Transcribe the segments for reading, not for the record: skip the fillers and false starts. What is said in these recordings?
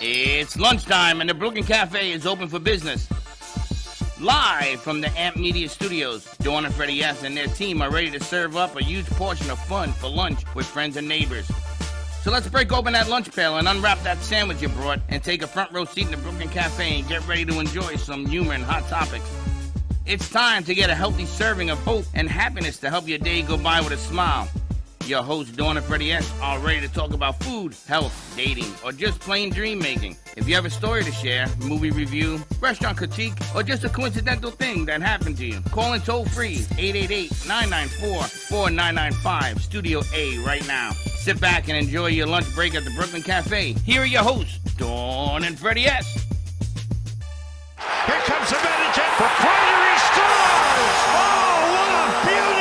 It's lunchtime and the Brooklyn Cafe is open for business. Live from the AMP Media Studios, Dawn and Freddie S. and their team are ready to serve up a huge portion of fun for lunch with friends and neighbors. So let's break open that lunch pail and unwrap that sandwich you brought and take a front row seat in the Brooklyn Cafe and get ready to enjoy some humor and hot topics. It's time to get a healthy serving of hope and happiness to help your day go by with a smile. Your hosts, Dawn and Freddie S., are ready to talk about food, health, dating, or just plain dream making. If you have a story to share, movie review, restaurant critique, or just a coincidental thing that happened to you, call in toll free 888-994-4995, Studio A right now. Sit back and enjoy your lunch break at the Brooklyn Cafe. Here are your hosts, Dawn and Freddie S. Here comes the manager for Crowder. He scores! Oh, what a beauty!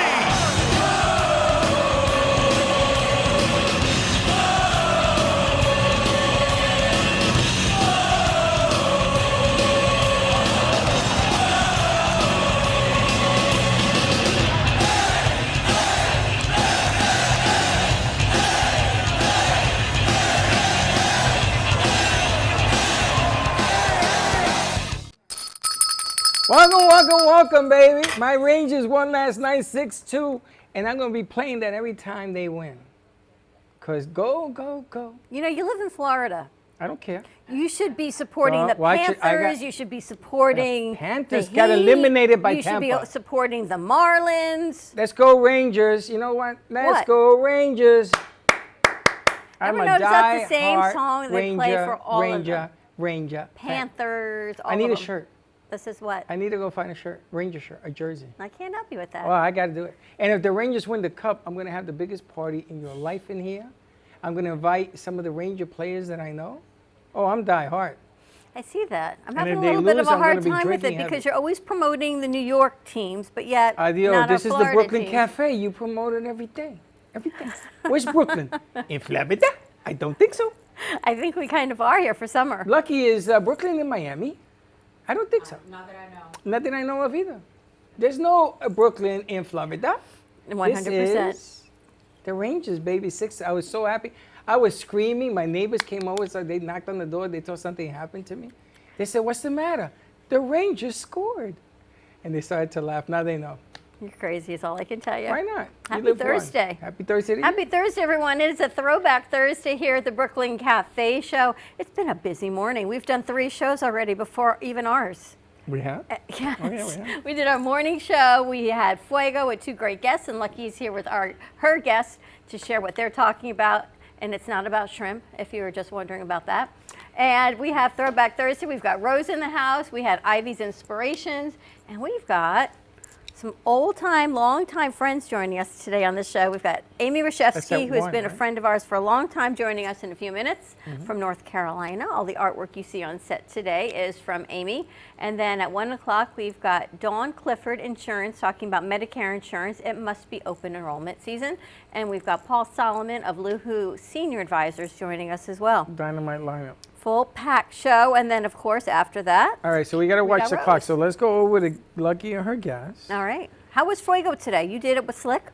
Welcome, baby. My Rangers won last night 6-2, and I'm going to be playing that every time they win. Because go, go, go. You know, you live in Florida. I don't care. You should be supporting the watch it. Panthers. You should be supporting Panthers the got Heat. eliminated by You should Tampa. be supporting the Marlins. Let's go, Rangers. You know what? Let's go, Rangers. I'm Ever a notice that's the same die-hard song they play for all of them? Ranger. Panthers. All I need of a them. shirt. This is what? I need to go find a shirt, Ranger shirt, a jersey. I can't help you with that. Well, I got to do it. And if the Rangers win the cup, I'm going to have the biggest party in your life in here. I'm going to invite some of the Ranger players that I know. Oh, I'm die hard. I see that. I'm And having if a they little bit of lose, a I'm gonna hard be time with it drinking because heavy. you're always promoting the New York teams, but yet Adio, not this our is the Florida Brooklyn teams. Cafe. You promote it every day. Everything. Where's Brooklyn? In Florida? I don't think so. I think we kind of are here for summer. Lucky is Brooklyn in Miami? I don't think so. Not that I know. Not that I know of either. There's no Brooklyn in Florida. 100%. This is the Rangers, baby. 6. I was so happy. I was screaming. My neighbors came over, so they knocked on the door. They thought something happened to me. They said, "What's the matter?" The Rangers scored. And they started to laugh. Now they know. You're crazy is all I can tell you. Why not? You Happy live one. Thursday. Happy Thursday to you. Happy Thursday, everyone. It is a Throwback Thursday here at the Brooklyn Cafe Show. It's been a busy morning. We've done 3 shows already before even ours. We have? Yes. Oh, yeah, we have. We did our morning show. We had Fuego with 2 great guests, and Lucky's here with her guests to share what they're talking about. And it's not about shrimp, if you were just wondering about that. And we have Throwback Thursday. We've got Rose in the house. We had Ivy's Inspirations. And we've got some old-time, long-time friends joining us today on the show. We've got Amy Reshevsky, who has been a friend of ours for a long time, joining us in a few minutes from North Carolina. All the artwork you see on set today is from Amy. And then at 1 o'clock, we've got Dawn Clifford Insurance talking about Medicare insurance. It must be open enrollment season. And we've got Paul Solomon of Luhu Senior Advisors joining us as well. Dynamite lineup. Full pack show. And then, of course, after that. All right, so we got to watch got the Rose. clock. So let's go over to Lucky and her guests. All right. How was Fuego today? You did it with Slick?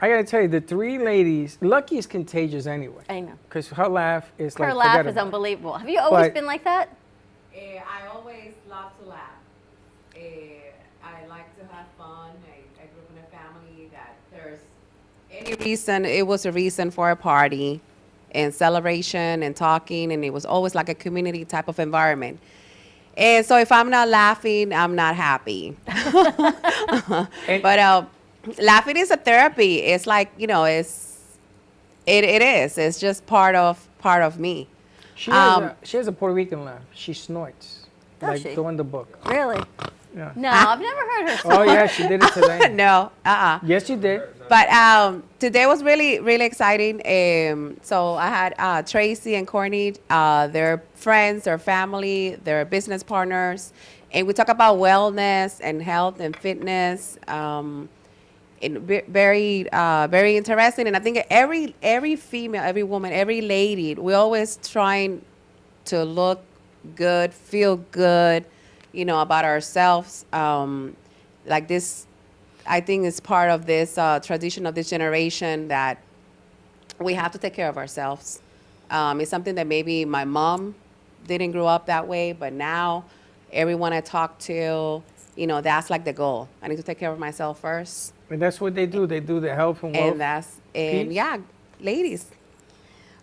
I got to tell you, the 3 ladies, Lucky is contagious anyway. I know. Because her laugh is like Her laugh forget is about it. unbelievable. Have you always But- been like that? I always love to laugh. I like to have fun. I grew up in a family that there's any reason, it was a reason for a party and celebration and talking, and it was always like a community type of environment. And so if I'm not laughing, I'm not happy. But laughing is a therapy. It's like, you know, it is. It's just part of me. She has a Puerto Rican laugh. She snorts. Does like she? the one in the book. Really? Yeah. No, I've never heard her. Oh, yeah, she did it today. No, Yes, you did. But today was really, really exciting. So I had Tracy and Courtney. They're friends, they're family, they're business partners. And we talk about wellness and health and fitness. And very interesting. And I think every female, every woman, every lady, we're always trying to look good, feel good, you know, about ourselves. Like this, I think it's part of this tradition of this generation that we have to take care of ourselves. It's something that maybe my mom didn't grow up that way, but now everyone I talk to, you know, that's like the goal. I need to take care of myself first. And that's what they do. They do the health and wealth. And piece. yeah, ladies.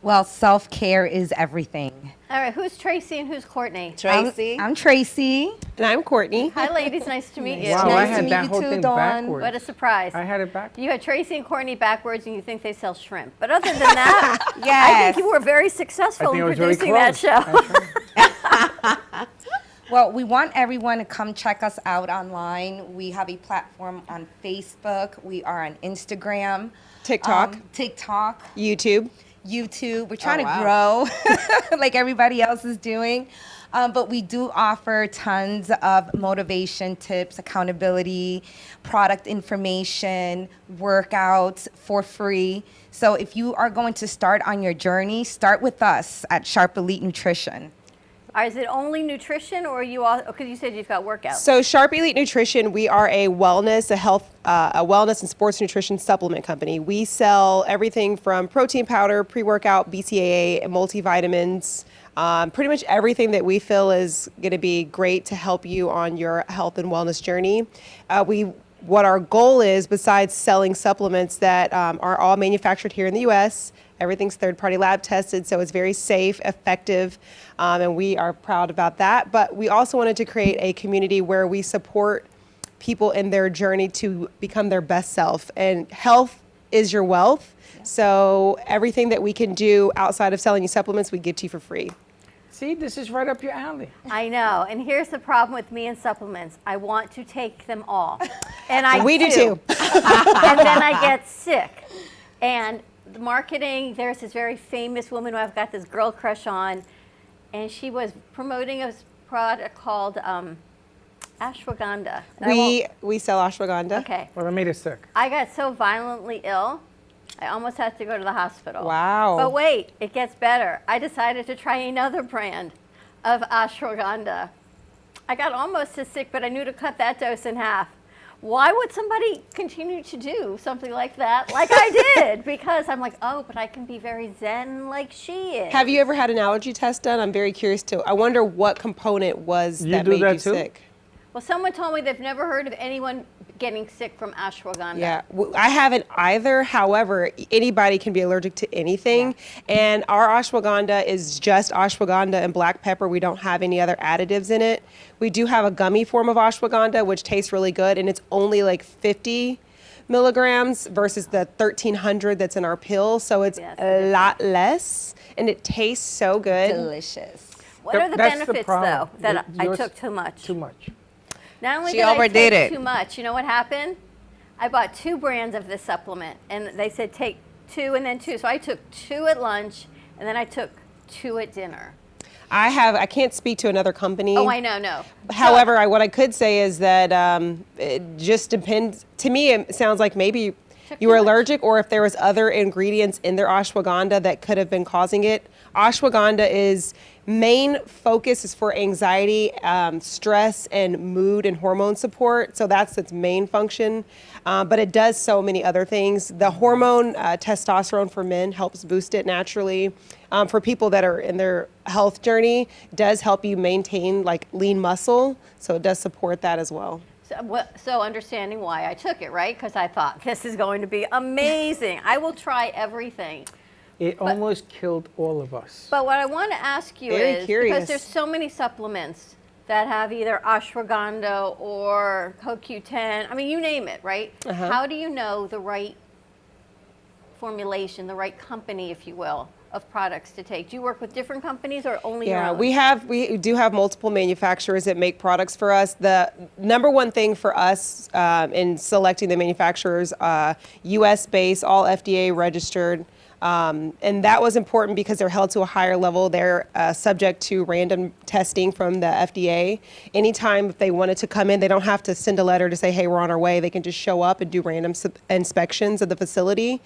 Well, self-care is everything. All right, who's Tracy and who's Courtney? Tracy. I'm Tracy. And I'm Courtney. Hi, ladies. Nice to meet you. Wow, Nice I to had meet that you whole too, thing Dawn. backwards. What a surprise. I had it back. You had Tracy and Courtney backwards, and you think they sell shrimp. But other than that, I Yes. think you were very I successful think in it was very producing that close. show. That's right. Well, we want everyone to come check us out online. We have a platform on Facebook. We are on Instagram. TikTok. TikTok. YouTube. YouTube. We're trying wow. to grow like everybody else is doing. But we do offer tons of motivation tips, accountability, product information, workouts for free. So if you are going to start on your journey, start with us at Sharp Elite Nutrition. Is it only nutrition, or are you all? Because you said you've got workouts. So Sharp Elite Nutrition, we are a wellness, a wellness and sports nutrition supplement company. We sell everything from protein powder, pre-workout, BCAA, and multivitamins. Pretty much everything that we feel is going to be great to help you on your health and wellness journey. What our goal is, besides selling supplements that are all manufactured here in the U.S., everything's third-party lab tested, so it's very safe, effective, and we are proud about that. But we also wanted to create a community where we support people in their journey to become their best self. And health is your wealth, so everything that we can do outside of selling you supplements, we give to you for free. See, this is right up your alley. I know. And here's the problem with me and supplements. I want to take them all. And I We do too. And then I get sick. And the marketing, there's this very famous woman who I've got this girl crush on, and she was promoting a product called ashwagandha. And I We sell ashwagandha. won't- okay. Well, I made it sick. I got so violently ill, I almost had to go to the hospital. Wow. But wait, it gets better. I decided to try another brand of ashwagandha. I got almost as sick, but I knew to cut that dose in half. Why would somebody continue to do something like that, like I did? Because I'm like, oh, but I can be very zen like she is. Have you ever had an allergy test done? I'm very curious too. I wonder what component was You that do made that you too? sick. Well, someone told me they've never heard of anyone getting sick from ashwagandha. Yeah, I haven't either. However, anybody can be allergic to anything. And our ashwagandha is just ashwagandha and black pepper. We don't have any other additives in it. We do have a gummy form of ashwagandha, which tastes really good, and it's only like 50 milligrams versus the 1,300 that's in our pill. So it's Yes, a lot less, and it tastes so good. Delicious. What are the That's the benefits, problem. though, that I Yours- took too much? Too much. Not only She did I overdid take it. too much, you know what happened? I bought 2 brands of this supplement, and they said take 2 and then 2. So I took 2 at lunch, and then I took 2 at dinner. I can't speak to another company. Oh, I know, no. However, what I could say is that it just depends. To me, it sounds like maybe you were too much. allergic, or if there was other ingredients in their ashwagandha that could have been causing it. Ashwagandha is main focus is for anxiety, stress, and mood and hormone support. So that's its main function. But it does so many other things. The hormone testosterone for men helps boost it naturally. For people that are in their health journey, does help you maintain like lean muscle. So it does support that as well. So understanding why I took it, right? Because I thought, this is going to be amazing. I will try everything. It almost killed all of us. But what I want to ask you Very is, curious. because there's so many supplements that have either ashwagandha or CoQ10, I mean, you name it, right? How do you know the right formulation, the right company, if you will, of products to take? Do you work with different companies or only your Yeah, own? we do have multiple manufacturers that make products for us. The number one thing for us in selecting the manufacturers, U.S. based, all FDA registered. And that was important because they're held to a higher level. They're subject to random testing from the FDA. Anytime if they wanted to come in, they don't have to send a letter to say, hey, we're on our way. They can just show up and do random inspections of the facility.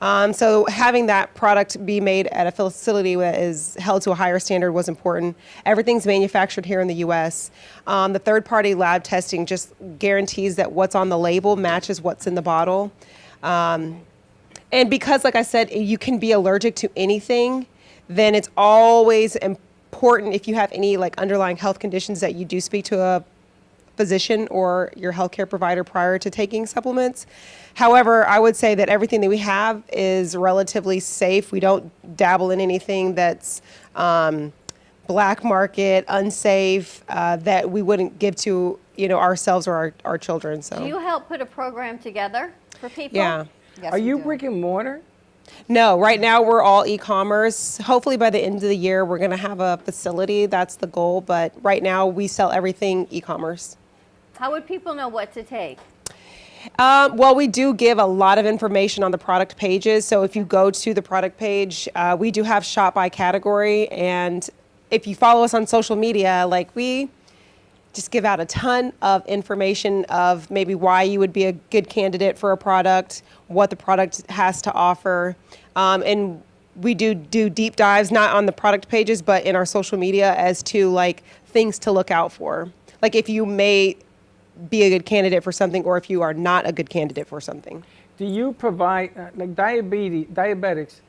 So having that product be made at a facility that is held to a higher standard was important. Everything's manufactured here in the U.S. The third-party lab testing just guarantees that what's on the label matches what's in the bottle. And because, like I said, you can be allergic to anything, then it's always important if you have any like underlying health conditions that you do speak to a physician or your healthcare provider prior to taking supplements. However, I would say that everything that we have is relatively safe. We don't dabble in anything that's black market, unsafe, that we wouldn't give to, ourselves or our children. So Do you help put a program together for people? yeah. Yes, Are we you do. brick and mortar? No, right now we're all e-commerce. Hopefully by the end of the year, we're going to have a facility. That's the goal. But right now we sell everything e-commerce. How would people know what to take? Well, we do give a lot of information on the product pages. So if you go to the product page, we do have shop by category. And if you follow us on social media, like we just give out a ton of information of maybe why you would be a good candidate for a product, what the product has to offer. And we do deep dives, not on the product pages, but in our social media as to like things to look out for. Like if you may be a good candidate for something or if you are not a good candidate for something. Do you provide, like diabetics,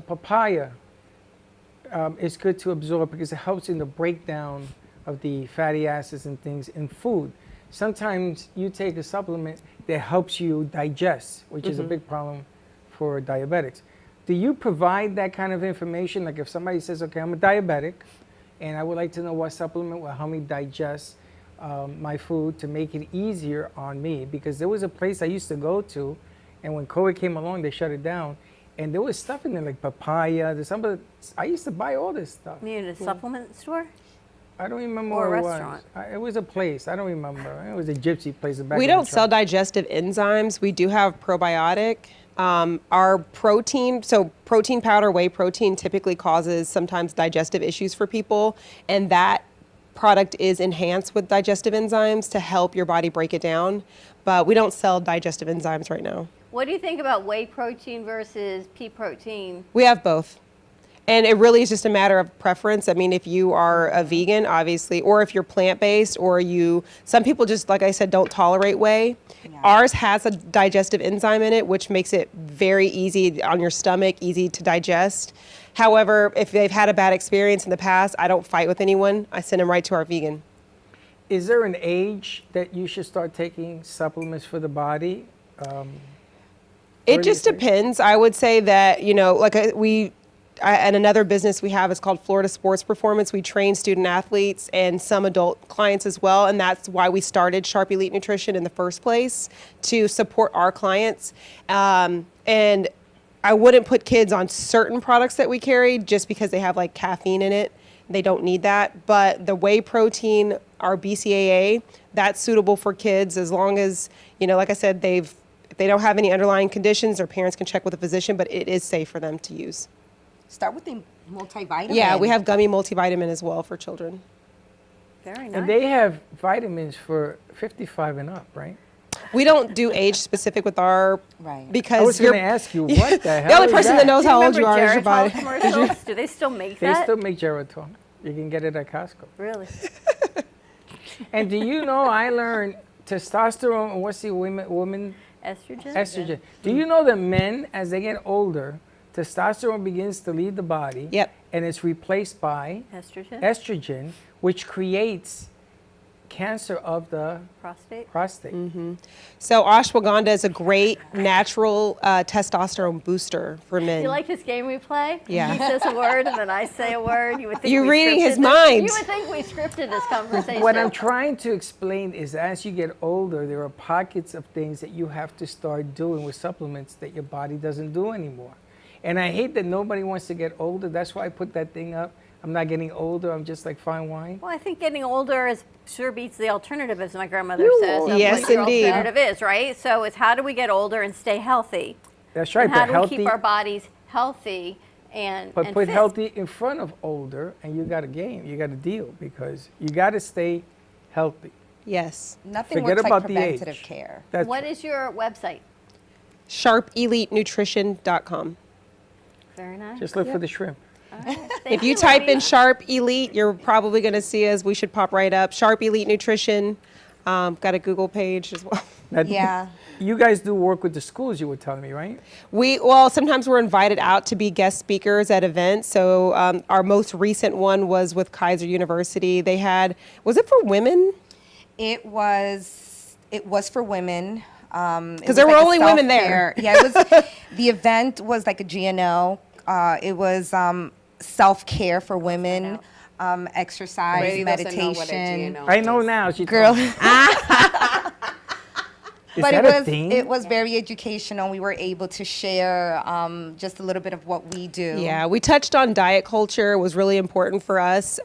papaya is good to absorb because it helps in the breakdown of the fatty acids and things in food. Sometimes you take a supplement that helps you digest, which is a big problem for diabetics. Do you provide that kind of information? Like if somebody says, okay, I'm a diabetic and I would like to know what supplement will help me digest my food to make it easier on me, because there was a place I used to go to, and when COVID came along, they shut it down, and there was stuff in there like papaya. I used to buy all this stuff. You need a supplement store? I don't remember Or a what it restaurant. was. It was a place. I don't remember. It was a gypsy place. Back We in the don't sell truck. digestive enzymes. We do have probiotic. Our protein, so protein powder, whey protein typically causes sometimes digestive issues for people, and that product is enhanced with digestive enzymes to help your body break it down. But we don't sell digestive enzymes right now. What do you think about whey protein versus pea protein? We have both. And it really is just a matter of preference. I mean, if you are a vegan, obviously, or if you're plant-based, or some people just, like I said, don't tolerate whey. Ours has a digestive enzyme in it, which makes it very easy on your stomach, easy to digest. However, if they've had a bad experience in the past, I don't fight with anyone. I send them right to our vegan. Is there an age that you should start taking supplements for the body? It just depends. I would say that, and another business we have is called Florida Sports Performance. We train student athletes and some adult clients as well, and that's why we started Sharp Elite Nutrition in the first place, to support our clients. And I wouldn't put kids on certain products that we carry just because they have like caffeine in it. They don't need that. But the whey protein, our BCAA, that's suitable for kids as long as, like I said, if they don't have any underlying conditions, their parents can check with a physician, but it is safe for them to use. Start with the multivitamin. Yeah, we have gummy multivitamin as well for children. Very nice. And they have vitamins for 55 and up, right? We don't do age specific with our, Right. because I was going to ask you, what the hell the only is person that knows Do you how old remember you are is your Geritol body. commercials? Do they still make They that? still make Geritol. You can get it at Costco. Really? And do you know, I learned testosterone, and what's the woman? Estrogen? Estrogen. Do you know that men, as they get older, testosterone begins to leave the body? Yep. And it's replaced by Estrogen? estrogen, which creates cancer of the Prostate? prostate. So ashwagandha is a great natural testosterone booster for men. You like this game we play? Yeah. He says a word and then I say a word. You would think You're we reading his scripted this. mind. You would think we scripted this conversation. What I'm trying to explain is as you get older, there are pockets of things that you have to start doing with supplements that your body doesn't do anymore. And I hate that nobody wants to get older. That's why I put that thing up. I'm not getting older. I'm just like fine wine. Well, I think getting older sure beats the alternative, as my grandmother You says. old. of Yes, what your indeed. alternative is, right? So it's how do we get older and stay healthy? That's right. And how But do healthy, we keep our bodies healthy and but and put fit? healthy in front of older, and you got a game. You got a deal because you got to stay healthy. Yes. Nothing Forget works like about the preventative age. care. That's What is your website? SharpEliteNutrition.com. Very nice. just look for the shrimp. If you type in Sharp Elite, you're probably going to see us. We should pop right up. Sharp Elite Nutrition. Got a Google page as well. Now, Yeah. You guys do work with the schools, you were telling me, right? Well, sometimes we're invited out to be guest speakers at events. So our most recent one was with Kaiser University. They had, was it for women? It was for women. Because there were only women there. Yeah, it was. The event was like a GNO. It was self-care for women, exercise, Brady doesn't know meditation. what a GNO I know is. now. She Girl, told me. Is but that it a was thing? it was very educational. We were able to share just a little bit of what we do. Yeah, we touched on diet culture. It was really important for us.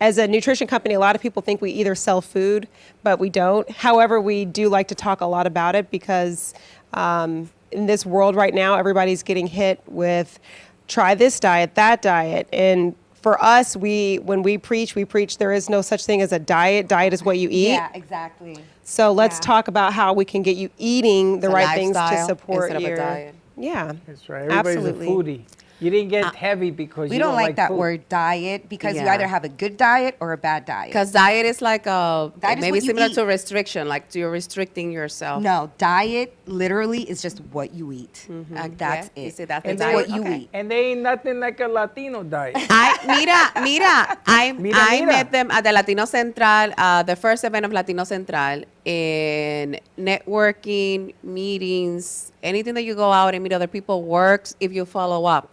As a nutrition company, a lot of people think we either sell food, but we don't. However, we do like to talk a lot about it because in this world right now, everybody's getting hit with try this diet, that diet. And for us, when we preach there is no such thing as a diet. Diet is what you eat. Yeah, exactly. So let's Yeah. talk about how we can get you eating the It's a right things to lifestyle support instead of a your diet. Yeah. That's right. Everybody's Absolutely. a foodie. You didn't get heavy because We you don't like that food. word diet because you Yeah. either have a good diet or a bad diet. Because diet is like a Diet is maybe what you similar eat. to restriction, like you're restricting yourself. No, diet literally is just what you eat. That's Yeah, it. you see, that's the it's diet. what you Okay. eat. And they ain't nothing like a Latino diet. I Mira. met them at the Latino Central, the first event of Latino Central, in networking, meetings, anything that you go out and meet other people works if you follow up.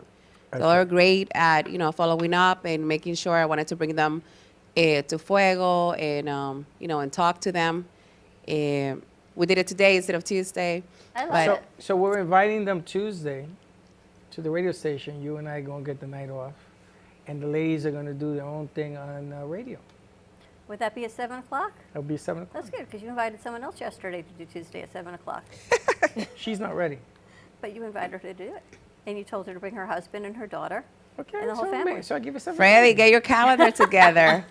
So they're great at, following up and making sure. I wanted to bring them to Fuego and, and talk to them. We did it today instead of Tuesday. I love But- it. So we're inviting them Tuesday to the radio station. You and I are going to get the night off. And the ladies are going to do their own thing on radio. Would that be at 7 o'clock? It'll be 7 o'clock. That's good because you invited someone else yesterday to do Tuesday at 7 o'clock. She's not ready. But you invited her to do it. And you told her to bring her husband and her daughter. Okay, And the whole so, family. So I give you 7. Freddie, get your calendar together.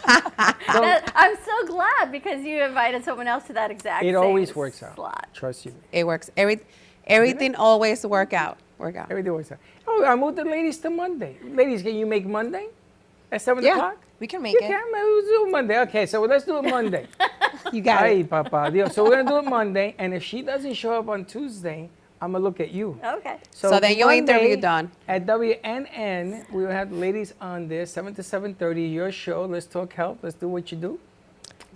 I'm so glad because you invited someone else to that exact It same always works out. slot. Trust you. It works. Everything always work out. Everything works out. Oh, I moved the ladies to Monday. Ladies, can you make Monday at 7 Yeah, o'clock? we can make You it. can. We'll do Monday. Okay, so let's do it Monday. You got Ay, it. Papa Dios. So we're going to do it Monday. And if she doesn't show up on Tuesday, I'm going to look at you. Okay. So then your interview done. At WNN, we will have the ladies on there, 7 to 7:30, your show. Let's talk health. Let's do what you do.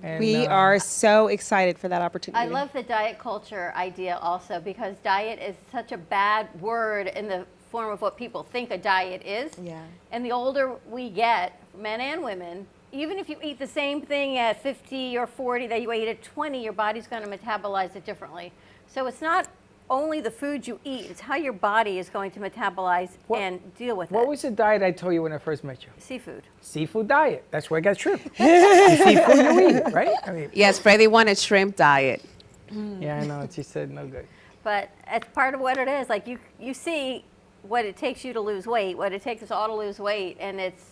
And, We are so excited for that opportunity. I love the diet culture idea also because diet is such a bad word in the form of what people think a diet is. Yeah. And the older we get, men and women, even if you eat the same thing at 50 or 40 that you ate at 20, your body's going to metabolize it differently. So it's not only the food you eat, it's how your body is going to metabolize and deal with what it. was the diet I told you when I first met you? Seafood. Seafood diet. That's where I got shrimp. The seafood you eat, right? I mean, Yes, Freddie wanted shrimp diet. yeah, I know. She said no good. But it's part of what it is. Like you see what it takes you to lose weight, what it takes us all to lose weight, and it's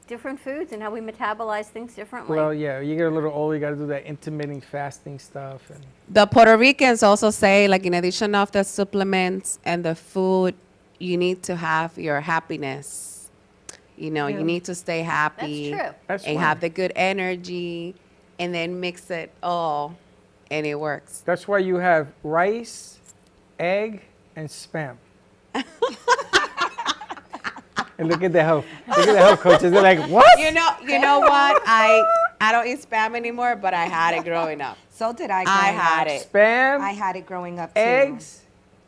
different foods and how we metabolize things differently. Well, yeah, you get a little older, you got to do that intermittent fasting stuff. And The Puerto Ricans also say, like, in addition of the supplements and the food, you need to have your happiness. You need to stay happy. That's true. That's and right. have the good energy and then mix it all and it works. that's why you have rice, egg, and spam. And look at the health. Look at the health coaches. They're like, what? You know what? I don't eat spam anymore, but I had it growing up. So did I. I growing had up. it. Spam, I had it growing up too. eggs,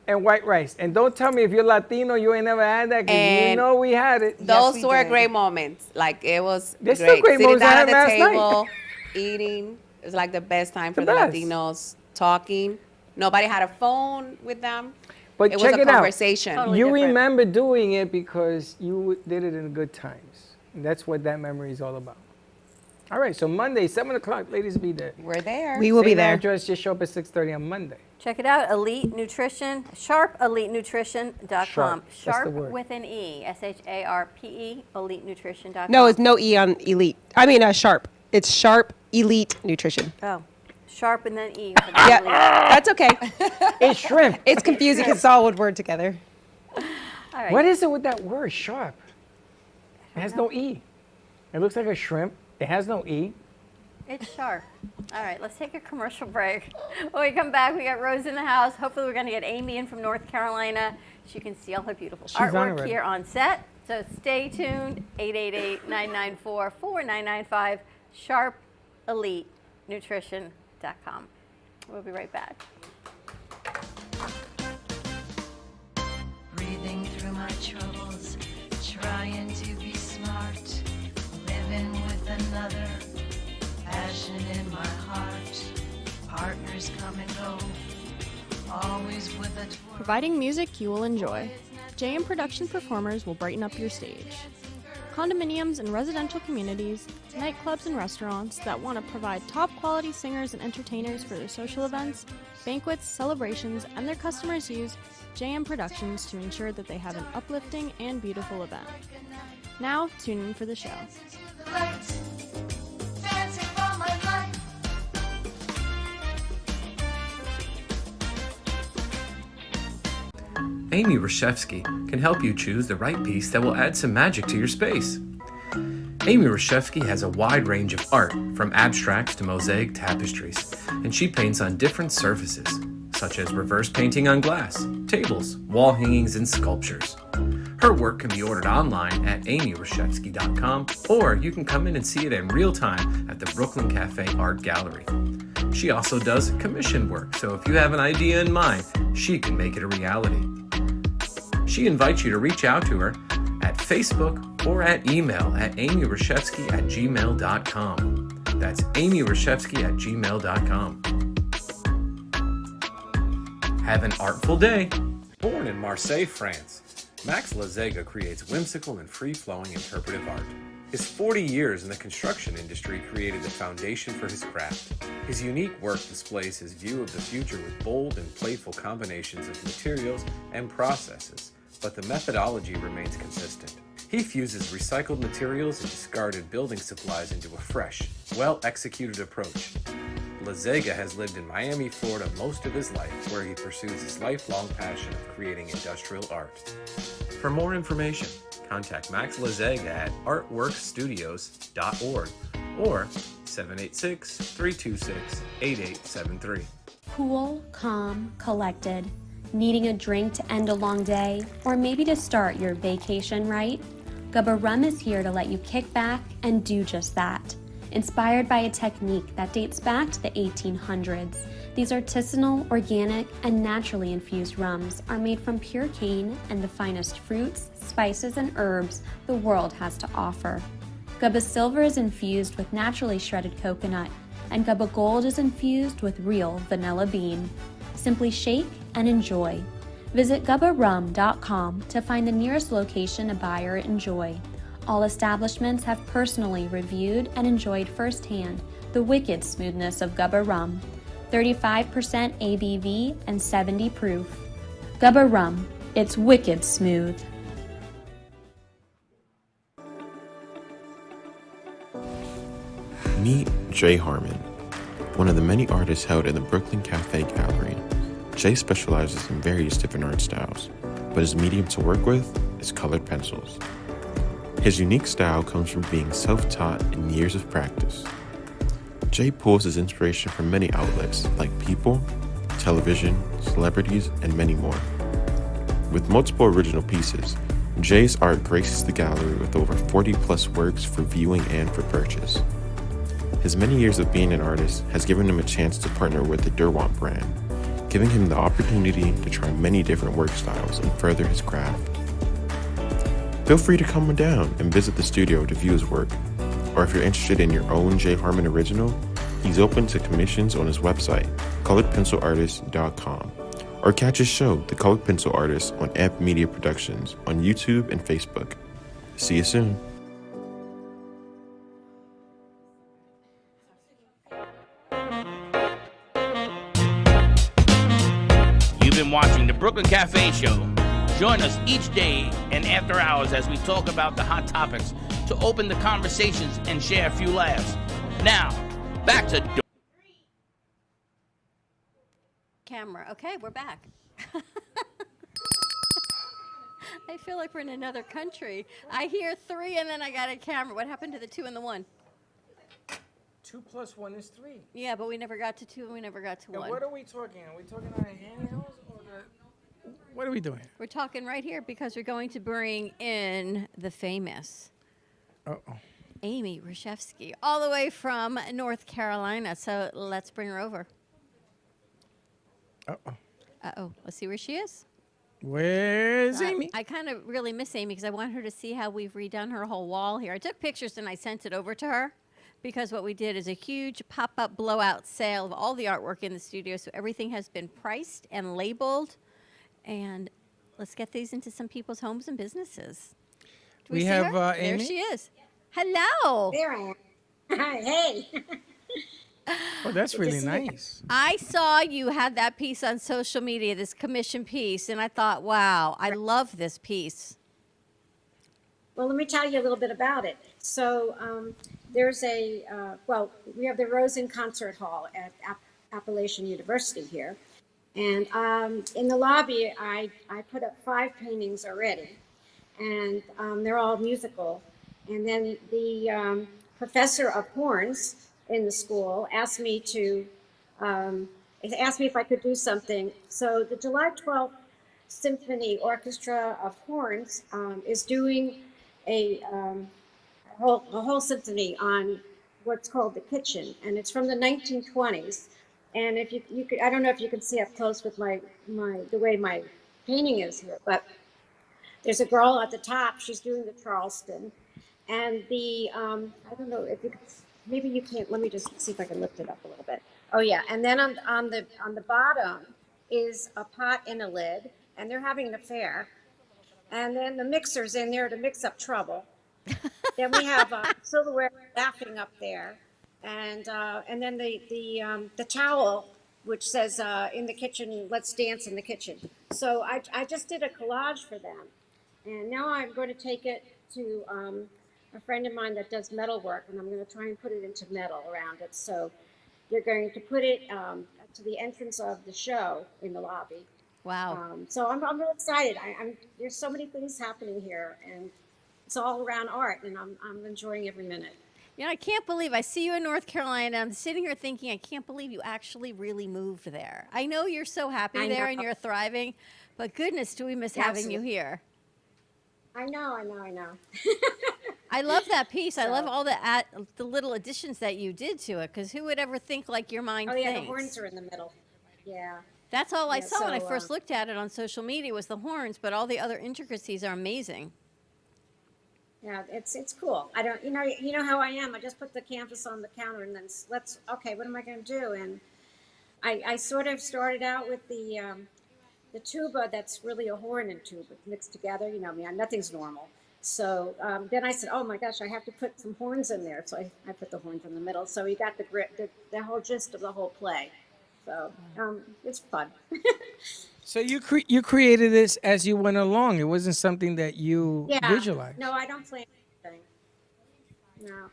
and white rice. And don't tell me if you're Latino, you ain't never had that, because you And know we had it. Those we were did. great moments. Like, it was They're great. still great Sitting moments. I down had at last the night. table, eating. It was like the best time for The the best. Latinos, talking. Nobody had a phone with them. But It check was a it out. conversation. Totally You different. remember doing it because you did it in good times. And that's what that memory is all about. All right, so Monday, 7 o'clock, ladies, be there. We're there. We will be Same there. address, just show up at 6:30 on Monday. Check it out, Elite Nutrition, SharpEliteNutrition.com. Sharp, that's the Sharp word. with an E, SHARPE, EliteNutrition.com. No, it's no E on elite. I mean, Sharp. It's Sharp Elite Nutrition. Oh, Sharp and then E. For the Yeah, elite. that's okay. It's shrimp. It's confusing because it's all one word together. All right. What is it with that word, sharp? It has no E. It looks like a shrimp. It has no E. It's sharp. All right, let's take a commercial break. When we come back, we got Rose in the house. Hopefully we're going to get Amy in from North Carolina. She can see all her beautiful She's on artwork already. here on set. So stay tuned, 888-994-4995, sharpelitenutrition.com. We'll be right back. Breathing through my troubles, trying to be smart, living with another, passion in my heart, partners come and go, always with a twirl. Providing music you will enjoy. JM Production performers will brighten up your stage. Condominiums and residential communities, nightclubs and restaurants that want to provide top quality singers and entertainers for their social events, banquets, celebrations, and their customers use JM Productions to ensure that they have an uplifting and beautiful event. Now, tune in for the show. Dancing for my life. Amy Reshevsky can help you choose the right piece that will add some magic to your space. Amy Reshevsky has a wide range of art, from abstracts to mosaic tapestries, and she paints on different surfaces, such as reverse painting on glass, tables, wall hangings, and sculptures. Her work can be ordered online at amyreshevsky.com, or you can come in and see it in real time at the Brooklyn Cafe Art Gallery. She also does commission work, so if you have an idea in mind, she can make it a reality. She invites you to reach out to her at Facebook or at email at amyreshevsky@gmail.com. That's amyreshevsky@gmail.com. Have an artful day. Born in Marseille, France, Max Lazega creates whimsical and free-flowing interpretive art. His 40 years in the construction industry created the foundation for his craft. His unique work displays his view of the future with bold and playful combinations of materials and processes, but the methodology remains consistent. He fuses recycled materials and discarded building supplies into a fresh, well-executed approach. Lazega has lived in Miami, Florida most of his life, where he pursues his lifelong passion of creating industrial art. For more information, contact Max Lazega at artworkstudios.org or 786-326-8873. Cool, calm, collected. Needing a drink to end a long day, or maybe to start your vacation right? Gubba Rum is here to let you kick back and do just that. Inspired by a technique that dates back to the 1800s, these artisanal, organic, and naturally infused rums are made from pure cane and the finest fruits, spices, and herbs the world has to offer. Gubba Silver is infused with naturally shredded coconut, and Gubba Gold is infused with real vanilla bean. Simply shake and enjoy. Visit gubbarum.com to find the nearest location to buy or enjoy. All establishments have personally reviewed and enjoyed firsthand the wicked smoothness of Gubba Rum. 35% ABV and 70 proof. Gubba Rum, it's wicked smooth. Meet Jay Harmon, one of the many artists held in the Brooklyn Cafe Gallery. Jay specializes in various different art styles, but his medium to work with is colored pencils. His unique style comes from being self-taught and years of practice. Jay pulls his inspiration from many outlets like people, television, celebrities, and many more. With multiple original pieces, Jay's art graces the gallery with over 40 plus works for viewing and for purchase. His many years of being an artist has given him a chance to partner with the Derwent brand, giving him the opportunity to try many different work styles and further his craft. Feel free to come on down and visit the studio to view his work, or if you're interested in your own Jay Harmon original, he's open to commissions on his website, coloredpencilartist.com, or catch his show, The Colored Pencil Artist, on Amp Media Productions on YouTube and Facebook. See you soon. You've been watching the Brooklyn Cafe Show. Join us each day and after hours as we talk about the hot topics to open the conversations and share a few laughs. Now, back to Camera. Okay, we're back. I feel like we're in another country. I hear 3 and then I got a camera. What happened to the 2 and the 1? 2 plus 1 is 3. Yeah, but we never got to 2 and we never got to And 1. what are we talking? Are we talking on handhelds or the? What are we doing? We're talking right here because we're going to bring in the famous Uh oh. Amy Reshevsky, all the way from North Carolina. So let's bring her over. Uh oh. Uh-oh. Let's see where she is. Where's Amy? I kind of really miss Amy because I want her to see how we've redone her whole wall here. I took pictures and I sent it over to her because what we did is a huge pop-up blowout sale of all the artwork in the studio. So everything has been priced and labeled. And let's get these into some people's homes and businesses. Do We see have, her? Amy? There she is. Hello. There I am. Hey. Oh, that's Good to really see you. nice. I saw you had that piece on social media, this commission piece, and I thought, wow, I love this piece. Well, let me tell you a little bit about it. So there's we have the Rosen Concert Hall at Appalachian University here. And in the lobby, I put up 5 paintings already. And they're all musical. And then the professor of horns in the school asked me if I could do something. So the July 12th Symphony Orchestra of Horns is doing a whole symphony on what's called the kitchen, and it's from the 1920s. And if you could, I don't know if you can see up close with the way my painting is here, but there's a girl at the top. She's doing the Charleston, and the I don't know if you could, maybe you can't. Let me just see if I can lift it up a little bit. Oh yeah, and then on the bottom is a pot and a lid, and they're having an affair. And then the mixer's in there to mix up trouble. Then we have silverware laughing up there, and then the towel, which says in the kitchen, let's dance in the kitchen. So I just did a collage for them, and now I'm going to take it to a friend of mine that does metal work, and I'm going to try and put it into metal around it. So they're going to put it to the entrance of the show in the lobby. Wow. So I'm really excited. There's so many things happening here, and it's all around art, and I'm enjoying every minute. You know, I can't believe I see you in North Carolina. I'm sitting here thinking, I can't believe you actually really moved there. I know you're so happy I there know. and you're thriving, but goodness, do we miss having you here. I know. I love that piece. I love all the little additions that you did to it, because who would ever think like your mind Oh thinks? yeah, the horns are in the middle. Yeah. That's all I Yeah, saw when I so, first looked at it on social media was the horns, but all the other intricacies are amazing. Yeah, it's cool. I don't, you know how I am. I just put the canvas on the counter and then okay, what am I going to do? And I sort of started out with the tuba that's really a horn and tuba mixed together. You know, I mean, nothing's normal. So then I said, oh my gosh, I have to put some horns in there. So I put the horns in the middle. So you got the whole gist of the whole play. So it's fun. So you created this as you went along. It wasn't something that you visualized. No, I don't plan anything. No.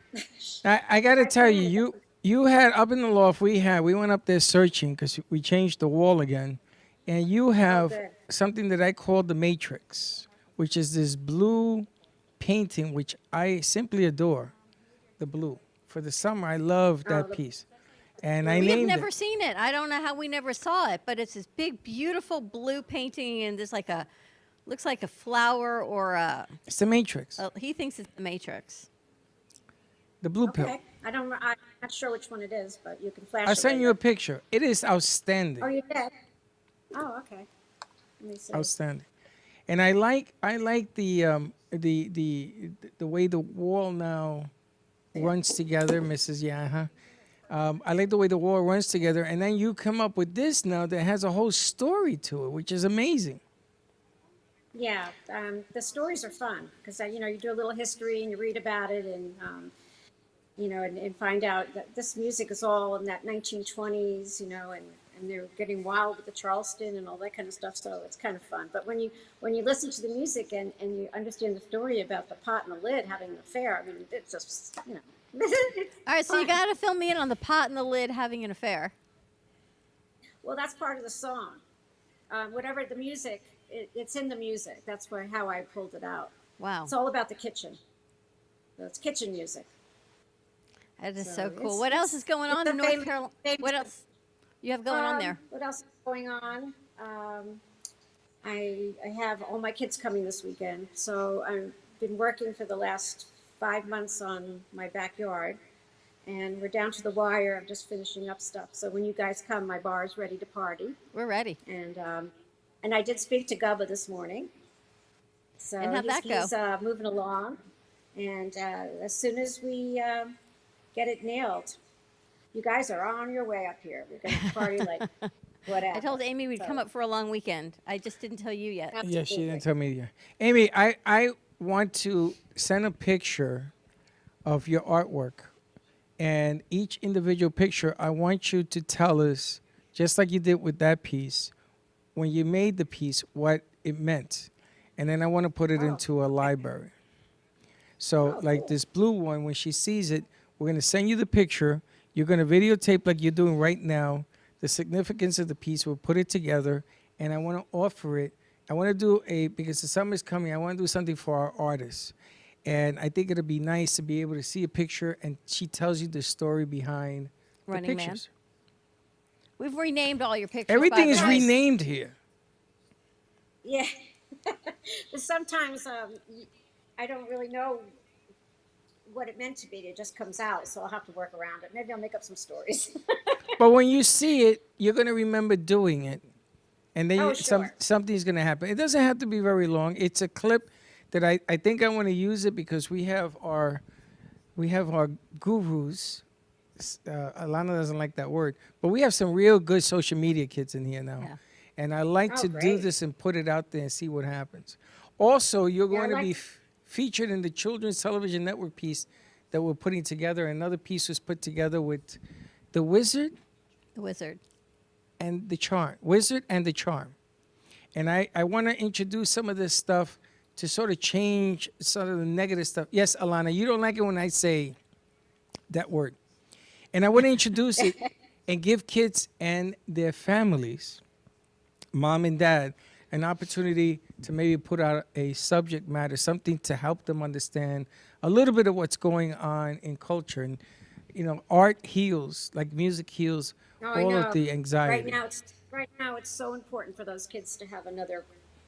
I got to tell you, you had up in the loft. We went up there searching because we changed the wall again, and you have something that I call the Matrix, which is this blue painting, which I simply adore. The blue for the summer. I love that piece. And I We have named never it. seen it. I don't know how we never saw it, but it's this big, beautiful blue painting, and there's looks like a flower or a. It's the Matrix. He thinks it's the Matrix. The blue pill. Okay. I'm not sure which one it is, but you can flash I'll it send you later. a picture. It is outstanding. Oh, you did? Oh, okay. Let me see. Outstanding. And I like the way the wall now runs together, Mrs. Yaha. I like the way the wall runs together, and then you come up with this now that has a whole story to it, which is amazing. Yeah, the stories are fun because you do a little history and you read about it, and and find out that this music is all in that 1920s, and they're getting wild with the Charleston and all that kind of stuff. So it's kind of fun. But when you listen to the music and you understand the story about the pot and the lid having an affair, I mean, it's just All right, so you got to fill me in on the pot and the lid having an affair. Well, that's part of the song. Whatever the music, it's in the music. That's how I pulled it out. Wow. It's all about the kitchen. So it's kitchen music. That is so cool. it's- What else is going it's on a in North famous- Carolina? famous- What else you have going on there? What else is going on? I have all my kids coming this weekend, so I've been working for the last 5 months on my backyard, and we're down to the wire. I'm just finishing up stuff. So when you guys come, my bar is ready to party. We're ready. And I did speak to Gubba this morning. So And how'd that go? he's moving along, and as soon as we get it nailed, you guys are on your way up here. We're going to party like whatever. I told Amy we'd come up for a long weekend. I just didn't tell you yet. Yeah, she didn't tell me yet. Amy, I want to send a picture of your artwork. And each individual picture, I want you to tell us, just like you did with that piece, when you made the piece, what it meant. And then I want to put it into a library. So, like this blue one, when she sees it, we're going to send you the picture. You're going to videotape like you're doing right now, the significance of the piece. We'll put it together, and I want to offer it. I want to do because the summer's coming, I want to do something for our artists. And I think it'll be nice to be able to see a picture, and she tells you the story behind Running the Man. pictures. We've renamed all your pictures. Everything by is the way. renamed here. Yeah. But sometimes I don't really know what it meant to be. It just comes out, so I'll have to work around it. Maybe I'll make up some stories. But when you see it, you're going to remember doing it. And then Oh, sure. something's going to happen. It doesn't have to be very long. It's a clip that I think I want to use it because we have our gurus. Alana doesn't like that word, but we have some real good social media kids in here now. Yeah. And I like Oh, to do great. this and put it out there and see what happens. Also, you're Yeah, I going to like- be featured in the Children's Television Network piece that we're putting together. Another piece was put together with The Wizard The Wizard. and the Charm. Wizard and the Charm. And I want to introduce some of this stuff to sort of change some of the negative stuff. Yes, Alana, you don't like it when I say that word. And I want to introduce it and give kids and their families, mom and dad, an opportunity to maybe put out a subject matter, something to help them understand a little bit of what's going on in culture. And, you know, art heals, like music heals Oh, I all know. of the anxiety. Right now, it's so important for those kids to have another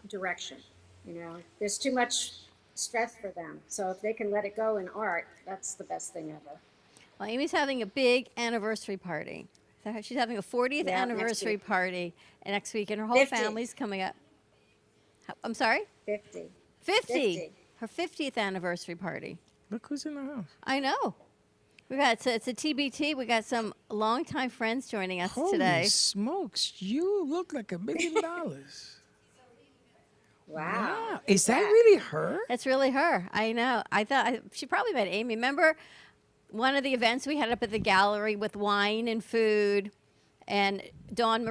direction. You know, there's too much stress for them. So if they can let it go in art, that's the best thing ever. Well, Amy's having a big anniversary party. She's having a 40th Yeah, next anniversary week. party next week, and her whole 50. family's coming up. I'm sorry? 50. 50. Her 50th anniversary party. Look who's in the house. I know. It's a TBT. We got some longtime friends joining us Holy today. smokes, you look like $1 million. Wow. Is that really her? It's really her. I know. I thought she probably met Amy. Remember one of the events we had up at the gallery with wine and food, and Dawn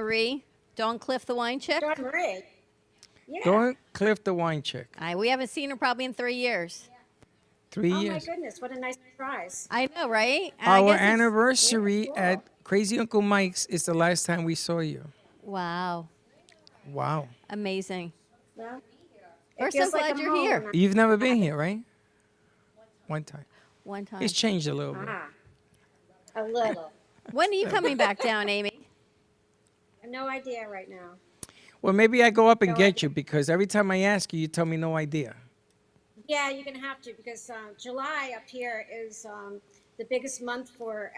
Cliff, the wine chick? Dawn Marie. Yeah. Dawn Cliff, the wine chick. We haven't seen her probably in 3 years. 3 Oh my years. goodness, what a nice surprise. I know, right? And I Our guess it's- anniversary cool. at Crazy Uncle Mike's is the last time we saw you. Wow. Wow. Amazing. Well, We're it so feels like glad I'm you're home here. when You've never been here, right? One time. One time. It's changed a little bit. A little. When are you coming back down, Amy? I have no idea right now. Well, maybe I go up and No get you because every time I ask you, you tell me no idea. Yeah, you're gonna have to because July up here is the biggest month for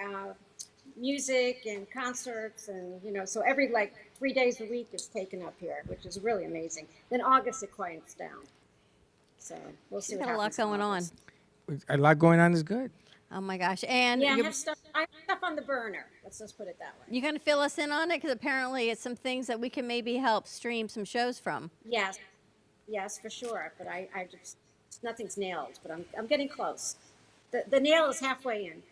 music and concerts, and so every 3 days a week is taken up here, which is really amazing. Then August it quiets down. So we'll see She's what got a lot happens in going on. August. A lot going on is good. Oh my gosh. And Yeah, I you're, have stuff on the burner. Let's just put it that way. you going to fill us in on it? Because apparently it's some things that we can maybe help stream some shows from. Yes, for sure. But I just nothing's nailed, but I'm getting close. The nail is halfway in.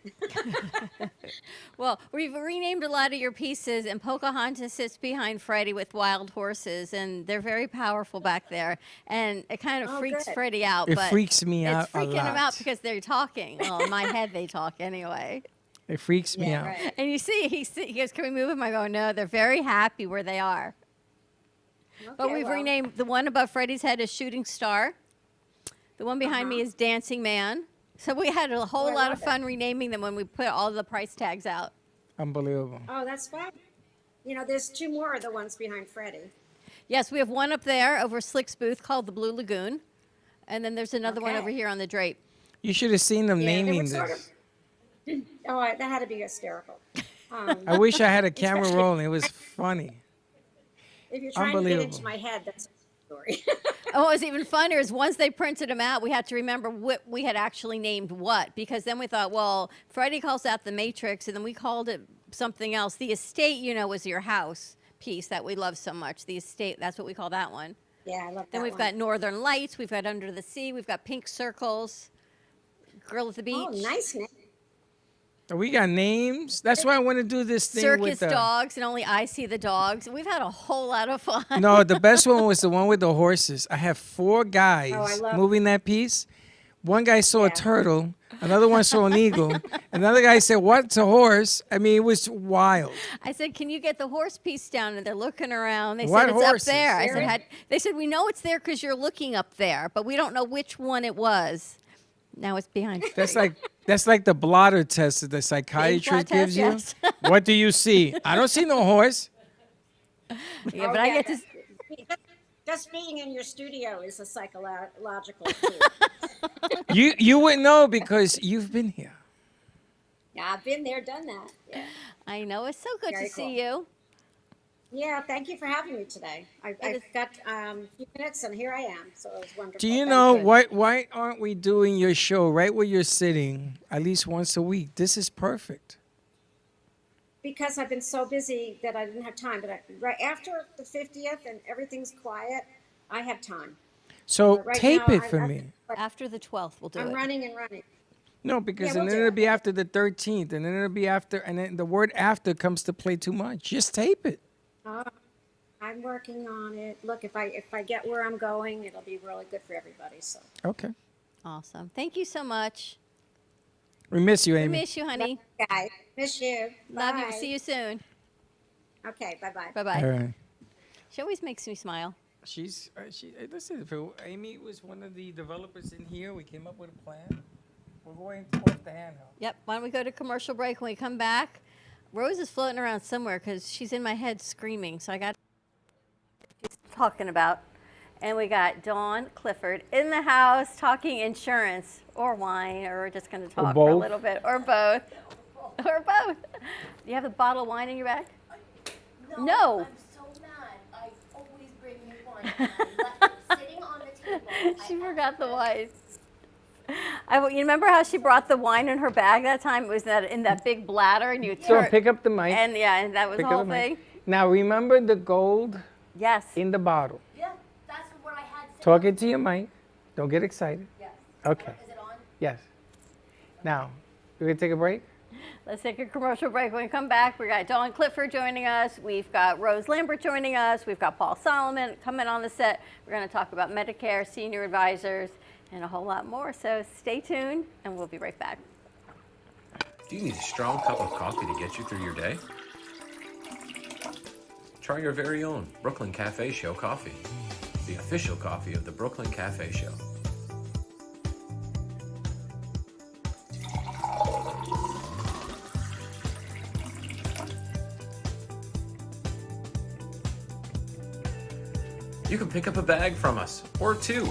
Well, we've renamed a lot of your pieces, and Pocahontas sits behind Freddie with wild horses, and they're very powerful back there. And it kind of Oh, freaks good. Freddie out. It but freaks me out It's a freaking him out lot. because they're talking. Well, in my head, they talk anyway. It freaks me out. Right. And you see, he goes, "Can we move him?" I go, "No, they're very happy where they are." But Okay, we've well, renamed the one above Freddie's head is Shooting Star. The one behind me is Dancing Man. So we had a whole I lot love of fun renaming them when we put all the price tags out. Unbelievable. Oh, that's fun. You know, there's 2 more of the ones behind Freddie. Yes, we have one up there over Slick's booth called the Blue Lagoon. And then there's another one Okay. over here on the drape. You should have seen them Yeah, they naming were sort this. Oh, that had to be hysterical. I wish I had a camera especially- rolling. It was funny. If you're trying to get Unbelievable. into my head, that's a story. And what was even funnier is once they printed them out, we had to remember what we had actually named what, because then we thought, well, Freddie calls that the Matrix, and then we called it something else. The estate, you know, was your house piece that we love so much. The estate, that's what we call that one. Yeah, I love that Then we've one. got Northern Lights, we've got Under the Sea, we've got Pink Circles, Girl at the Beach. Oh, nice name. We got names. That's why I want to do this thing Circus with the. dogs, and only I see the dogs. We've had a whole lot of fun. No, the best one was the one with the horses. I have 4 guys Oh, I love- moving that piece. One guy saw a Yeah. turtle. Another one saw an eagle. Another guy said, "What's a horse?" I mean, it was wild. I said, "Can you get the horse piece down?" And they're looking around. They What said it's horses? up there. I Really? said, "They said we know it's there because you're looking up there, but we don't know which one it was." Now it's behind. That's like the blotter test that the psychiatrist blood gives test, you. What do you see? I don't see no horse. Yeah, but I get to. Just being in your studio is a psychological tool. You wouldn't know because you've been here. Yeah, I've been there, done that. Yeah. I know it's so good Very to see cool. you. Yeah, thank you for having me today. I've got a few minutes and here I am, so it was wonderful. Do you Thank know you. why aren't we doing your show right where you're sitting at least once a week? This is perfect. Because I've been so busy that I didn't have time. But right after the 50th and everything's quiet, I have time. So But right tape now, it for I'm- me. After the 12th, we'll do I'm it. running and running. No, because Yeah, and we'll then do it'll it. be after the 13th, and then it'll be after, and then the word after comes to play too much. Just tape it. I'm working on it. Look, if I get where I'm going, it'll be really good for everybody. So Okay. Awesome. Thank you so much. We miss you, We Amy. miss you, honey. guys, miss you. Love you. Bye. See you soon. Okay, bye-bye. Bye bye. All right. She always makes me smile. Listen, if Amy was one of the developers in here, we came up with a plan. We're going off the handheld. Yep. Why don't we go to commercial break? When we come back, Rose is floating around somewhere because she's in my head screaming. So I got she's talking about, and we got Dawn Clifford in the house talking insurance or wine, or we're just going to talk for a both. little bit, or both, or both. Do you have a bottle of wine in your bag? No. I'm so mad. I always bring you wine. And I left it sitting on the table. She forgot the wine. You remember how she brought the wine in her bag that time? It was in that big bladder, and you So turn. pick up the mic. And yeah, and that was Pick the up whole the mic. thing. Now remember the gold Yes. in the bottle. Yeah, that's what I had sitting Talk it to your mic. Don't get excited. Yes. Okay. Is it on? Yes. Now, we're gonna take a break. Let's take a commercial break. When we come back, we got Dawn Clifford joining us. We've got Rose Lambert joining us. We've got Paul Solomon coming on the set. We're going to talk about Medicare, senior advisors, and a whole lot more. So stay tuned, and we'll be right back. Do you need a strong cup of coffee to get you through your day? Try your very own Brooklyn Cafe Show coffee, the official coffee of the Brooklyn Cafe Show. You can pick up a bag from us or 2.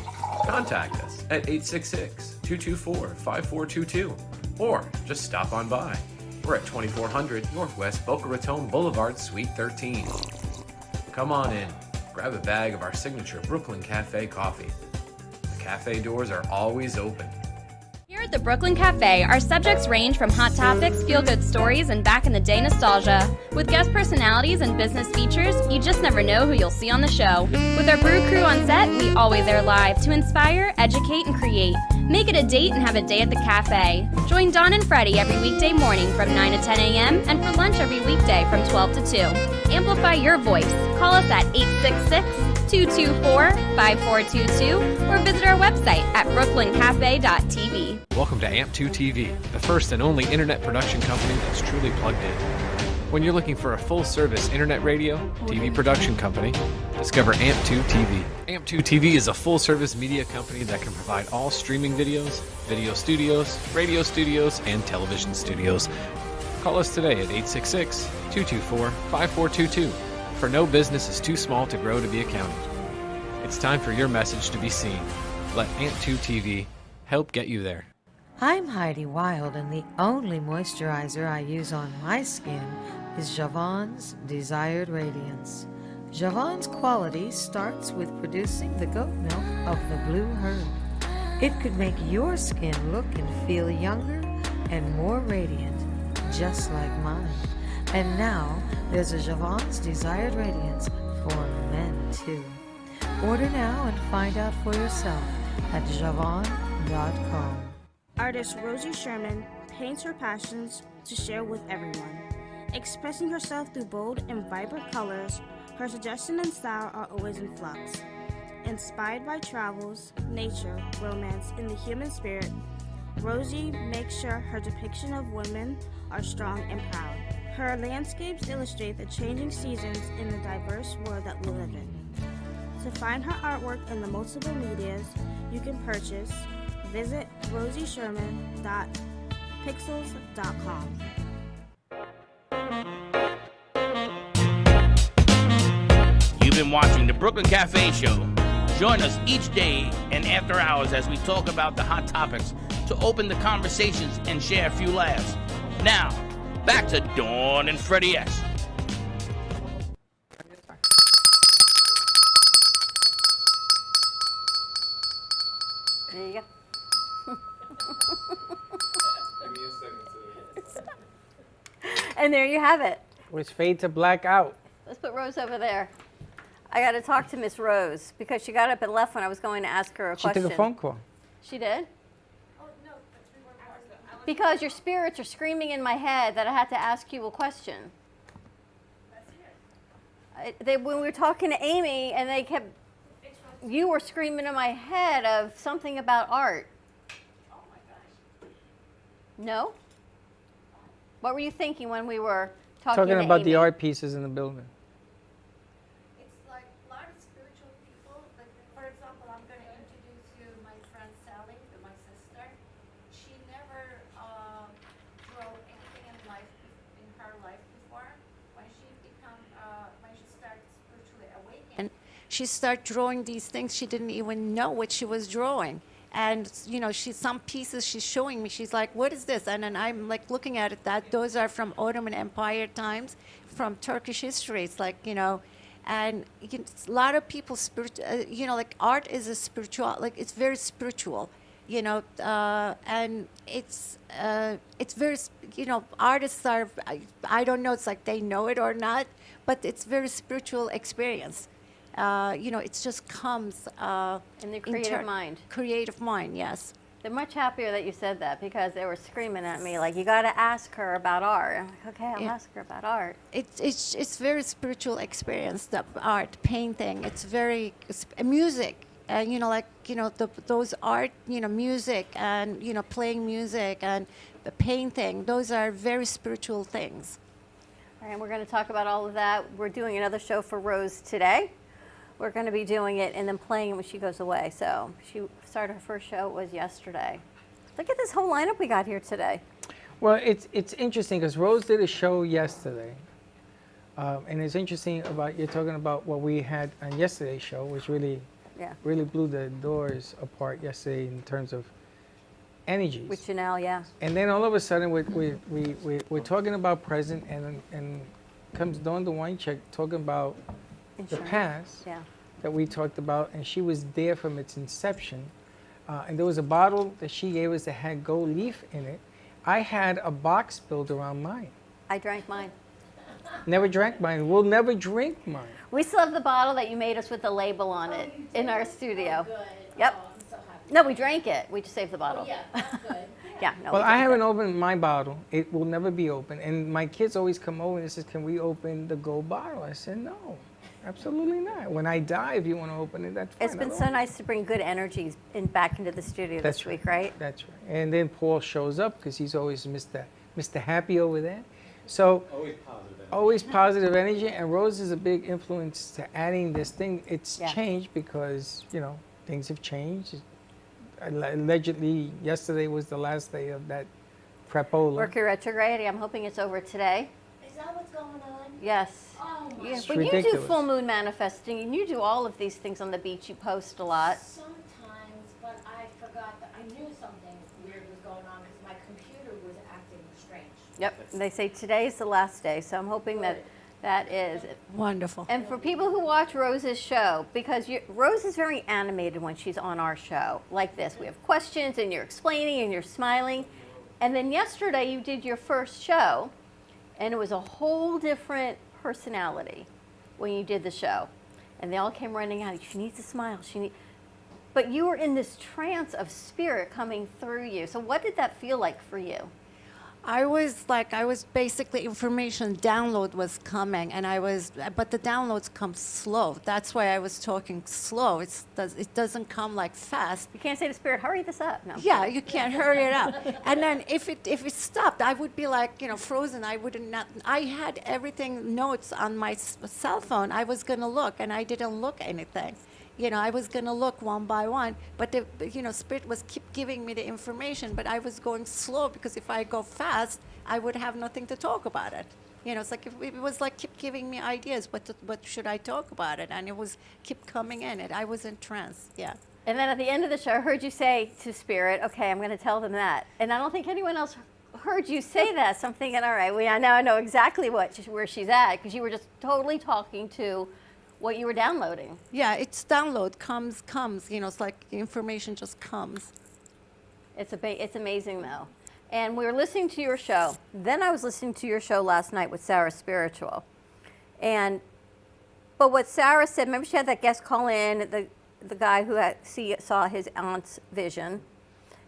Contact us at 866-224-5422 or just stop on by. We're at 2400 Northwest Boca Raton Boulevard, Suite 13. Come on in, grab a bag of our signature Brooklyn Cafe coffee. The cafe doors are always open. Here at the Brooklyn Cafe, our subjects range from hot topics, feel-good stories, and back-in-the-day nostalgia. With guest personalities and business features, you just never know who you'll see on the show. With our brew crew on set, we always air live to inspire, educate, and create. Make it a date and have a day at the cafe. Join Dawn and Freddie every weekday morning from 9 to 10 a.m. and for lunch every weekday from 12 to 2. Amplify your voice. Call us at 866-224-5422 or visit our website at brooklyncafe.tv. Welcome to AMP2 TV, the first and only internet production company that's truly plugged in. When you're looking for a full-service internet radio, TV production company, discover AMP2 TV. AMP2 TV is a full-service media company that can provide all streaming videos, video studios, radio studios, and television studios. Call us today at 866-224-5422. For no business is too small to grow to be accounted. It's time for your message to be seen. Let AMP2 TV help get you there. I'm Heidi Wild, and the only moisturizer I use on my skin is Javon's Desired Radiance. Javon's quality starts with producing the goat milk of the blue herd. It could make your skin look and feel younger and more radiant, just like mine. And now, there's a Javon's Desired Radiance for men, too. Order now and find out for yourself at javon.com. Artist Rosie Sherman paints her passions to share with everyone. Expressing herself through bold and vibrant colors, her suggestion and style are always in flux. Inspired by travels, nature, romance, and the human spirit, Rosie makes sure her depiction of women are strong and proud. Her landscapes illustrate the changing seasons in the diverse world that we live in. To find her artwork in the multiple medias you can purchase, visit rosiesherman.pixels.com. You've been watching the Brooklyn Cafe Show. Join us each day and after hours as we talk about the hot topics to open the conversations and share a few laughs. Now, back to Dawn and Freddie S. There you go. And there you have it. Was fade to black out. Let's put Rose over there. I got to talk to Miss Rose because she got up and left when I was going to ask her a She question. took a phone call. She did? Because your spirits are screaming in my head that I had to ask you a question. When we were talking to Amy and you were screaming in my head of something about art. No? What were you thinking when we were talking to about Amy? the art pieces in the building. It's like a lot of spiritual people. Like, for example, I'm going to introduce you my friend Sally, my sister. She never drew anything in her life before. When she started spiritually awakening, she started drawing these things. She didn't even know what she was drawing. And, some pieces she's showing me, she's like, what is this? And then I'm like looking at it, those are from Ottoman Empire times, from Turkish history. It's like, and a lot of people, like art is a spiritual, like it's very spiritual, and it's very, artists are, I don't know, it's like they know it or not, but it's very spiritual experience. It just comes in the creative mind. Creative mind, yes. They're much happier that you said that because they were screaming at me like, you got to ask her about art. I'm like, okay, I'll ask her about art. It's very spiritual experience, the art, painting. It's very music. Those art, music and, playing music and the painting. Those are very spiritual things. All right, we're going to talk about all of that. We're doing another show for Rose today. We're going to be doing it and then playing it when she goes away. So she started her first show was yesterday. Look at this whole lineup we got here today. Well, it's interesting because Rose did a show yesterday. And it's interesting about, you're talking about what we had on yesterday's show, which really blew the doors apart yesterday in terms of energies. With Janelle, yeah. And then all of a sudden we're talking about present and comes Dawn DeWinecheck talking about the past that we talked about, and she was there from its inception. And there was a bottle that she gave us that had gold leaf in it. I had a box built around mine. I drank mine. Never drank mine. We'll never drink mine. We still have the bottle that you made us with the label on it in our studio. Good. Yep. Oh, I'm so happy. No, we drank it. We just saved the bottle. Oh, yeah, that's good. Yeah, no. Well, I haven't opened my bottle. It will never be open. And my kids always come over and say, can we open the gold bottle? I said, no, absolutely not. When I die, if you want to open it, that's fine. It's been so nice to bring good energies back into the studio That's this week, right? That's right. And then Paul shows up because he's always Mr. Happy over there. So Always positive energy. always positive energy, and Rose is a big influence to adding this thing. It's Yeah. changed because, you know, things have changed. Allegedly, yesterday was the last day of that Prepola. Mercury retrograde. I'm hoping it's over today. Is that what's going on? Yes. Oh my. Yeah, It's but you do ridiculous. full moon manifesting, and you do all of these things on the beach. You post a lot. Sometimes, but I forgot that I knew something weird was going on because my computer was acting strange. Yep. And they say today is the last day, so I'm hoping that that is. Wonderful. And for people who watch Rose's show, because Rose is very animated when she's on our show, like this. We have questions, and you're explaining, and you're smiling. And then yesterday you did your first show, and it was a whole different personality when you did the show. And they all came running out. She needs to smile. But you were in this trance of spirit coming through you. So what did that feel like for you? I was basically information download was coming, but the downloads come slow. That's why I was talking slow. It doesn't come like fast. You can't say to spirit, hurry this up. No. Yeah, you can't hurry it up. And then if it stopped, I would be like, frozen. I wouldn't not. I had everything notes on my cell phone. I was gonna look, and I didn't look anything. I was going to look one by one, but Spirit was keep giving me the information, but I was going slow because if I go fast, I would have nothing to talk about it. It's like it was like keep giving me ideas, what should I talk about it, and it was keep coming in. I was in trance, yeah. And then at the end of the show, I heard you say to Spirit, okay, I'm going to tell them that. And I don't think anyone else heard you say that. So I'm thinking, all right, now I know exactly where she's at, because you were just totally talking to what you were downloading. Yeah, it's download, comes. It's like information just comes. It's amazing, though. And we were listening to your show. Then I was listening to your show last night with Sarah Spiritual. But what Sarah said, remember she had that guest call in, the guy who saw his aunt's vision.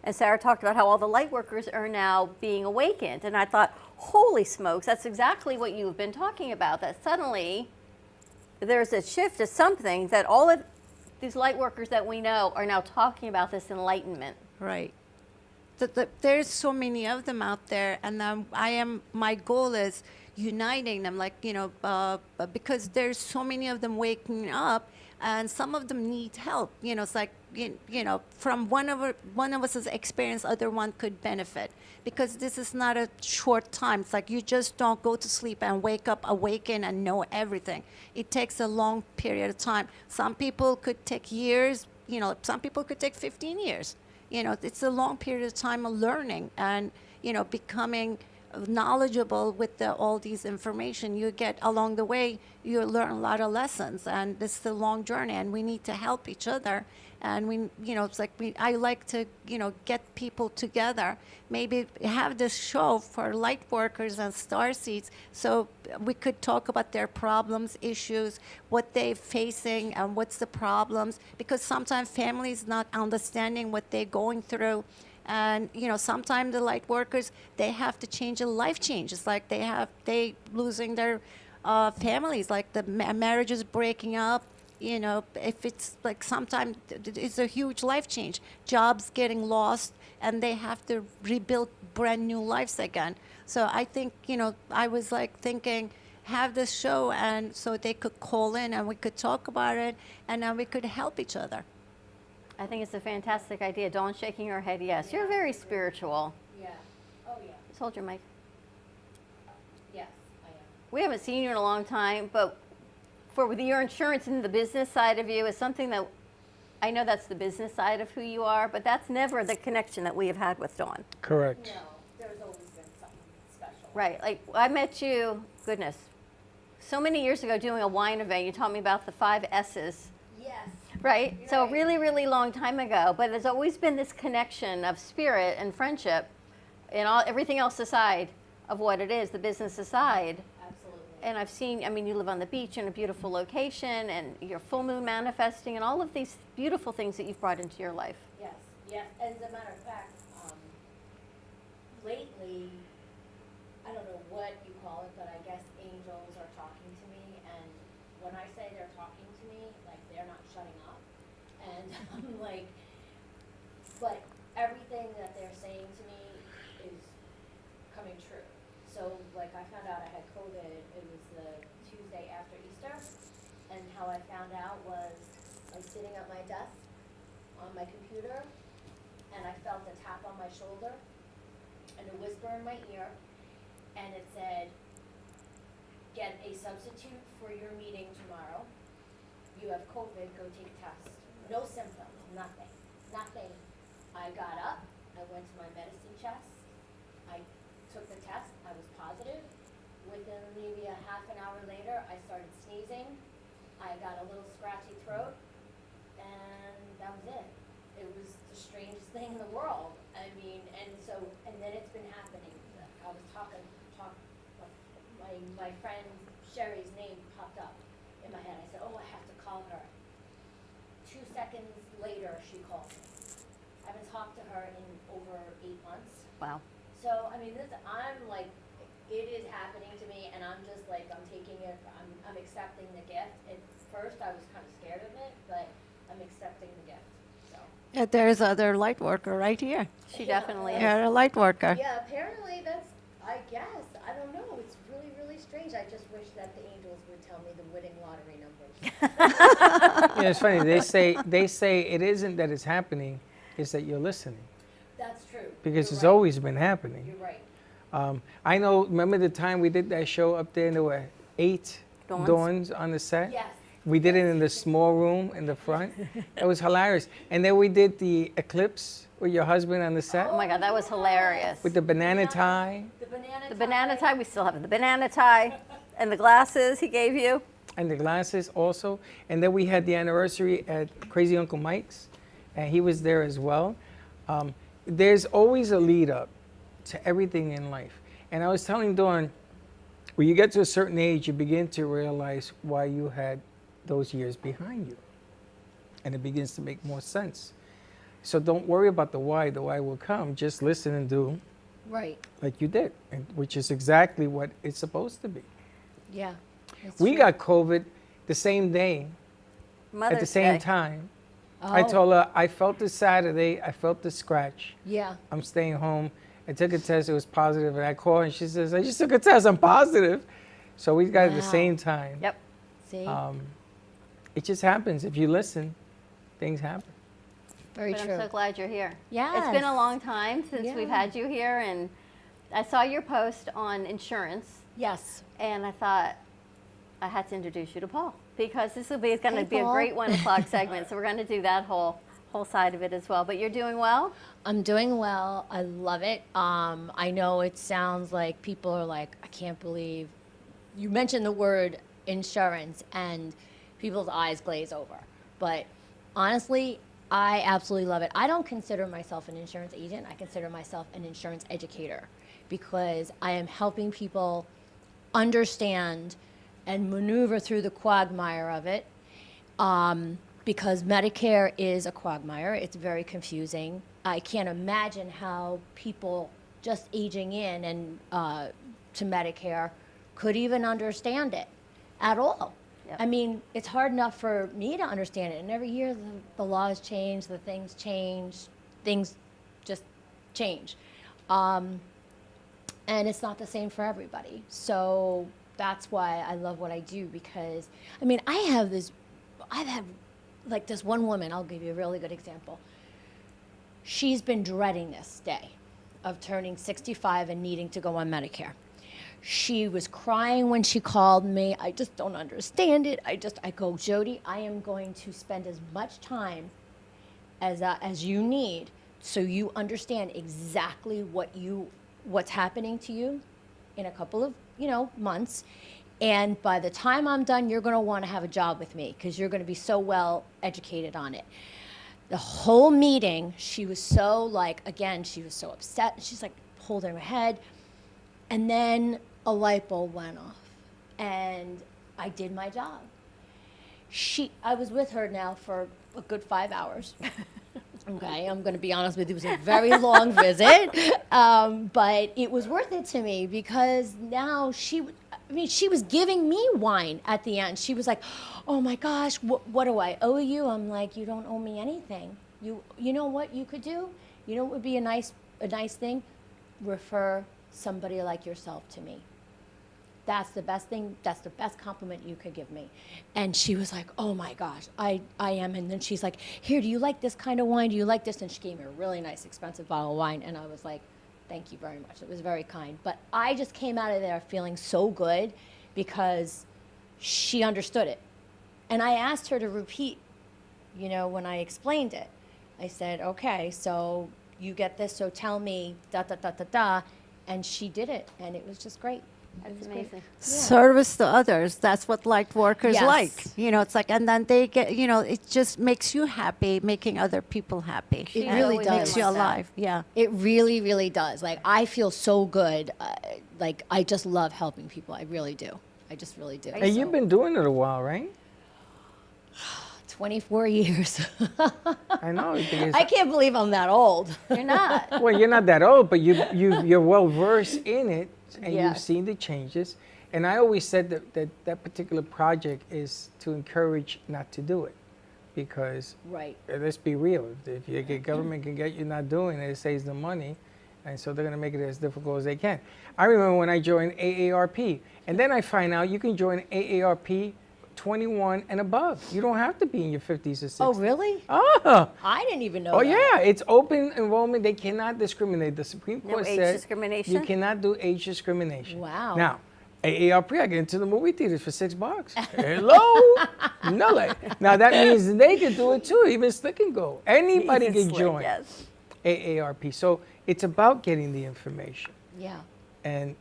And Sarah talked about how all the light workers are now being awakened. And I thought, holy smokes, that's exactly what you've been talking about, that suddenly there's a shift to something that all of these light workers that we know are now talking about this enlightenment. Right. There's so many of them out there, and my goal is uniting them, because there's so many of them waking up, and some of them need help. It's like, from one of us's experience, other one could benefit, because this is not a short time. It's like you just don't go to sleep and wake up, awaken, and know everything. It takes a long period of time. Some people could take years, some people could take 15 years. It's a long period of time of learning and, becoming knowledgeable with all these information you get along the way. You learn a lot of lessons, and this is a long journey, and we need to help each other. And it's like I like to, get people together, maybe have this show for light workers and starseeds, so we could talk about their problems, issues, what they're facing, and what's the problems, because sometimes families not understanding what they're going through. And sometimes the light workers, they have to change a life change. It's like they losing their families, like the marriages breaking up. If it's like sometimes it's a huge life change, jobs getting lost, and they have to rebuild brand new lives again. So I think, I was like thinking, have this show, and so they could call in and we could talk about it, and then we could help each other. I think it's a fantastic idea. Dawn's shaking her head yes. You're very spiritual. Yeah. Oh, yeah. Just hold your mic. Yes, I am. We haven't seen you in a long time, but for your insurance and the business side of you is something that I know that's the business side of who you are, but that's never the connection that we have had with Dawn. Correct. No, there's always been something special. Right. Like I met you, goodness, so many years ago doing a wine event. You taught me about the 5 S's. Yes. Right? So a really, really long time ago. But there's always been this connection of spirit and friendship and everything else aside of what it is, the business aside. Absolutely. And I've seen, you live on the beach in a beautiful location, and you're full moon manifesting, and all of these beautiful things that you've brought into your life. Yes, yes. As a matter of fact, lately, I don't know what you call it, but I guess angels are talking to me, and when I say they're talking to me, like they're not shutting up, and I'm like, but everything that they're saying to me is coming true. so like I found out I had COVID, it was the Tuesday after Easter, and how I found out was I was sitting at my desk on my computer, and I felt a tap on my shoulder, and a whisper in my ear, and it said, get a substitute for your meeting tomorrow. You have COVID, go take a test. No symptoms, nothing. I got up, I went to my medicine chest, I took the test, I was positive. Within maybe a half an hour later, I started sneezing. I got a little scratchy throat, and that was it. It was the strangest thing in the world. I mean, and then it's been happening. I was my friend Sherry's name popped up in my head. I said, oh, I have to call her. 2 seconds later, she called me. I haven't talked to her in over 8 months. Wow. So, I mean, I'm like, it is happening to me, and I'm just like, I'm taking it, I'm accepting the gift. At first, I was kind of scared of it, but I'm accepting the gift, so. Yeah, there's other light worker right here. She definitely is. You're a light worker. Yeah, apparently that's, I guess, I don't know, it's really, really strange. I just wish that the angels would tell me the winning lottery numbers. Yeah, it's funny. They say it isn't that it's happening, it's that you're listening. That's true. Because You're it's right. always been happening. You're right. I know, remember the time we did that show up there and there were 8 Dawns on the set? Yes. We did it in the small room in the front. It was hilarious. And then we did the eclipse with your husband on the set. Oh my God, that was hilarious. With the banana tie. The banana tie, we still have it. The banana tie and the glasses he gave you. And the glasses also. And then we had the anniversary at Crazy Uncle Mike's, and he was there as well. There's always a lead up to everything in life. And I was telling Dawn, when you get to a certain age, you begin to realize why you had those years behind you. And it begins to make more sense. So don't worry about the why will come. Just listen and do Right. like you did, which is exactly what it's supposed to be. Yeah. We got COVID the same day, at the Mother's same Day. time. I Oh. told her, I felt the Saturday, I felt the scratch. Yeah. I'm staying home. I took a test, it was positive, and I called her and she says, I just took a test, I'm positive. So we got it at the Wow. same time. Yep. See? It just happens. If you listen, things happen. Very But true. I'm so glad you're here. Yes. It's been a long time since we've Yeah. had you here, and I saw your post on insurance. Yes. And I thought I had to introduce you to Paul because this will be going to Hey, be a Paul. great 1 o'clock segment. So we're going to do that whole side of it as well. But you're doing well. I'm doing well. I love it. I know it sounds like people are like, I can't believe you mentioned the word insurance, and people's eyes glaze over. But honestly, I absolutely love it. I don't consider myself an insurance agent. I consider myself an insurance educator because I am helping people understand and maneuver through the quagmire of it. Because Medicare is a quagmire. It's very confusing. I can't imagine how people just aging in and to Medicare could even understand it at all. Yep. I mean, it's hard enough for me to understand it. And every year the laws change, the things change, things just change. And it's not the same for everybody. So that's why I love what I do because, I mean, I've had like this one woman, I'll give you a really good example. She's been dreading this day of turning 65 and needing to go on Medicare. She was crying when she called me. I just don't understand it. I go, Jody, I am going to spend as much time as you need so you understand exactly what's happening to you in a couple of, months. And by the time I'm done, you're going to want to have a job with me because you're going to be so well educated on it. The whole meeting, she was so she was so upset. She's like holding her head. And then a light bulb went off and I did my job. I was with her now for a good 5 hours. Okay, I'm going to be honest with you, it was a very long visit, but it was worth it to me because now she was giving me wine at the end. She was like, oh my gosh, what do I owe you? I'm like, you don't owe me anything. You know what you could do? You know what would be a nice thing? Refer somebody like yourself to me. That's the best thing, that's the best compliment you could give me. And she was like, oh my gosh, I am. And then she's like, here, do you like this kind of wine? Do you like this? And she gave me a really nice, expensive bottle of wine. And I was like, thank you very much. It was very kind. But I just came out of there feeling so good because she understood it. And I asked her to repeat, you know, when I explained it. I said, okay, so you get this, so tell me, da, da, da, da, da. And she did it, and it was just great. That's amazing. Service to others, that's what light workers Yes. like. You know, it's like, and then they get, you know, it just makes you happy, making other people happy. It really does. Makes you alive, yeah. It really, really does. Like, I feel so good. Like, I just love helping people. I really do. I just really do. And you've been doing it a while, right? 24 years. I know. I can't believe I'm that old. You're not. Well, you're not that old, but you're well versed in it, and Yeah. you've seen the changes. And I always said that particular project is to encourage not to do it, because Right. let's be real. If the government can get you not doing it, it saves them money, and so they're going to make it as difficult as they can. I remember when I joined AARP, and then I find out you can join AARP 21 and above. You don't have to be in your 50s or 60s. Oh, really? Oh. I didn't even know Oh that. yeah, it's open enrollment. They cannot discriminate. The Supreme No Court age said discrimination? you cannot do age discrimination. Wow. Now, AARP, I get into the movie theaters for $6. Hello, no way. Now that means they can do it too. Even Slick and Go. Anybody Even can Slick, join yes. AARP. So it's about getting the information. Yeah. And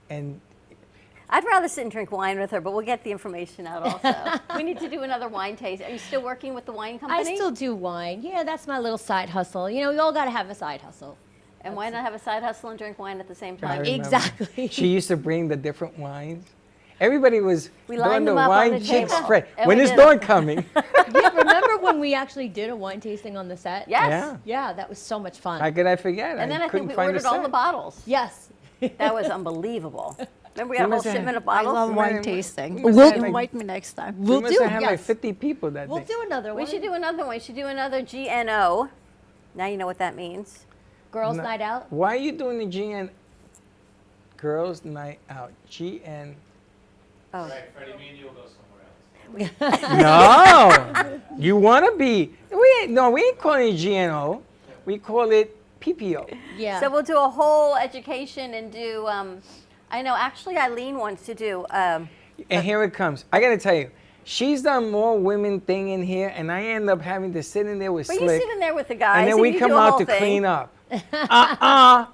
I'd rather sit and drink wine with her, but we'll get the information out also. We need to do another wine taste. Are you still working with the wine company? I still do wine. Yeah, that's my little side hustle. You know, we all got to have a side hustle. And why not have a side hustle and drink wine at the same I time? remember. Exactly. She used to bring the different wines. Everybody was We doing lined the them up on wine the chicks table, spread. and When we is did Dawn it. coming? Yeah, remember when we actually did a wine tasting on the set? Yes. Yeah. Yeah, that was so much fun. How could I forget? And then I think couldn't we find ordered all the set. bottles. Yes. That was unbelievable. Remember we got a whole must have- shipment of I bottles? love wine We tasting. must have like- Invite me next time. We must have had like yes. 50 people that We'll day. do another one. We should do another one. We should do another GNO. Now you know what that means. Girls' No. Night Out. Why are you doing the GN Girls Night Out? GN. Oh. Freddie, me and you will go somewhere else. No, you want to be. We ain't calling it GNO. We call it PPO. Yeah. So we'll do a whole education and do, I know actually Eileen wants to do, And here it comes. I got to tell you, she's done more women thing in here, and I end up having to sit in there with but you Slick, sit in there with the guys and then we you come do a out whole to thing. clean up. It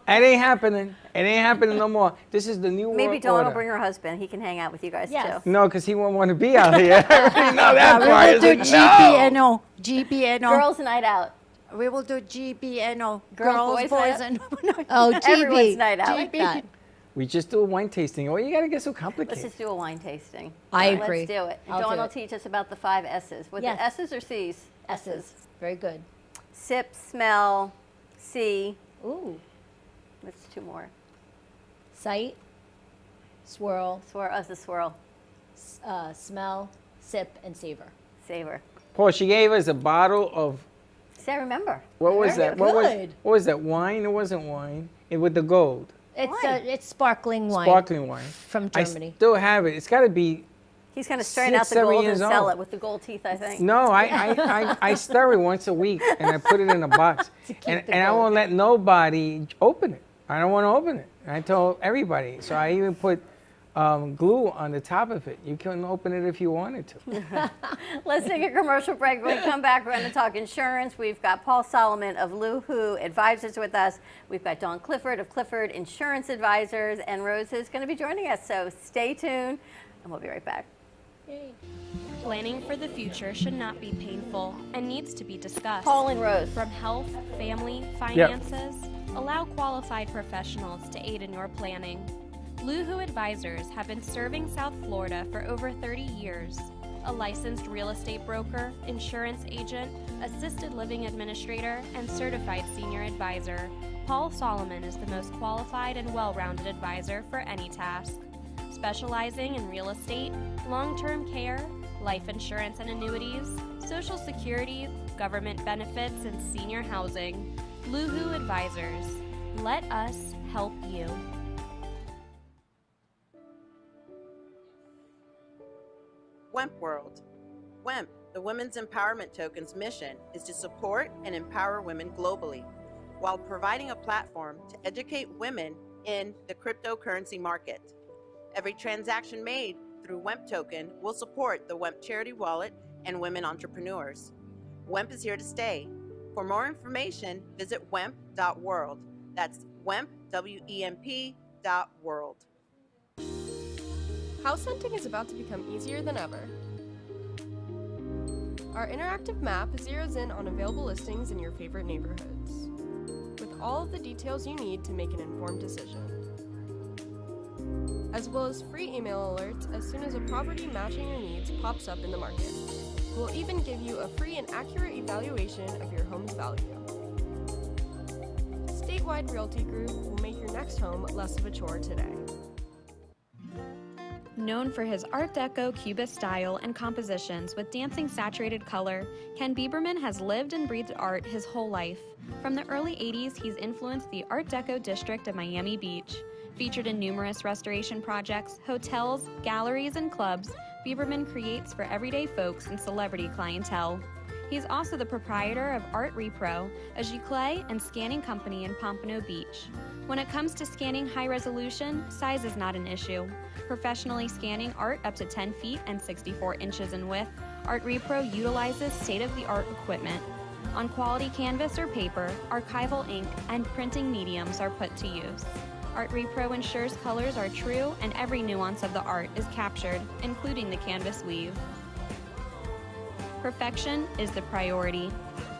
ain't happening. It ain't happening no more. This is the new Maybe world Dawn will order. bring her husband. He can hang out with you guys Yes. too. No, because he won't want to be out here. I already know that We part. will do It's like, no. GBNO. Girls' night out. We will do GBNO. Girls, boys and Oh, GB. Everyone's night out. I like that. We just do a wine tasting. Oh, you got to get so complicated. Let's just do a wine tasting. I Let's agree. do it. And I'll Dawn do will it. teach us about the 5 S's. Was Yes. it S's or C's? S's. Very good. Sip, smell, see. Ooh. What's 2 more? Sight, swirl, The swirl. smell, sip, and savor. Savor. Paul, she gave us a bottle of, See, I remember. what was Very that? What good. was that? Wine? It wasn't wine. It with the gold. It's sparkling wine. Sparkling wine. From Germany. I still have it. It's got to be. He's going to straighten out 6, the 7 gold and years sell old. it with the gold teeth, I think. No, I stir it once a week and I put it in a box. And the I gold. won't let nobody open it. I don't want to open it. I told everybody. So I even put glue on the top of it. You couldn't open it if you wanted to. Let's take a commercial break. When we come back, we're going to talk insurance. We've got Paul Solomon of Luhu Advisors with us. We've got Dawn Clifford of Clifford Insurance Advisors, and Rose is going to be joining us. So stay tuned, and we'll be right back. Planning for the future should not be painful and needs to be discussed. Paul and Rose. From health, family, finances, allow qualified professionals to aid in your planning. Luhu Advisors have been serving South Florida for over 30 years. A licensed real estate broker, insurance agent, assisted living administrator, and certified senior advisor, Paul Solomon is the most qualified and well-rounded advisor for any task. Specializing in real estate, long-term care, life insurance and annuities, Social Security, government benefits, and senior housing. Luhu Advisors. Let us help you. WEMP World. WEMP, the Women's Empowerment Token's mission is to support and empower women globally while providing a platform to educate women in the cryptocurrency market. Every transaction made through WEMP Token will support the WEMP Charity Wallet and women entrepreneurs. WEMP is here to stay. For more information, visit wemp.world. That's WEMP, WEMP.world. House hunting is about to become easier than ever. Our interactive map zeroes in on available listings in your favorite neighborhoods, with all of the details you need to make an informed decision, as well as free email alerts as soon as a property matching your needs pops up in the market. We'll even give you a free and accurate evaluation of your home's value. Statewide Realty Group will make your next home less of a chore today. Known for his Art Deco Cubist style and compositions with dancing saturated color, Ken Bieberman has lived and breathed art his whole life. From the early 80s, he's influenced the Art Deco district of Miami Beach. Featured in numerous restoration projects, hotels, galleries, and clubs, Bieberman creates for everyday folks and celebrity clientele. He's also the proprietor of Art Repro, a giclée and scanning company in Pompano Beach. When it comes to scanning high resolution, size is not an issue. Professionally scanning art up to 10 feet and 64 inches in width, Art Repro utilizes state-of-the-art equipment. On quality canvas or paper, archival ink and printing mediums are put to use. Art Repro ensures colors are true and every nuance of the art is captured, including the canvas weave. Perfection is the priority.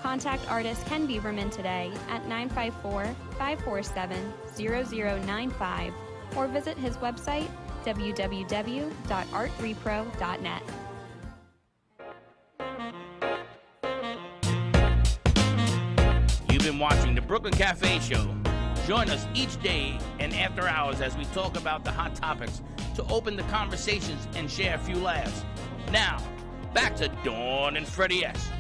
Contact artist Ken Bieberman today at 954-547-0095 or visit his website www.artrepro.net. You've been watching the Brooklyn Cafe Show. Join us each day and after hours as we talk about the hot topics to open the conversations and share a few laughs. Now, back to Dawn and Freddie S.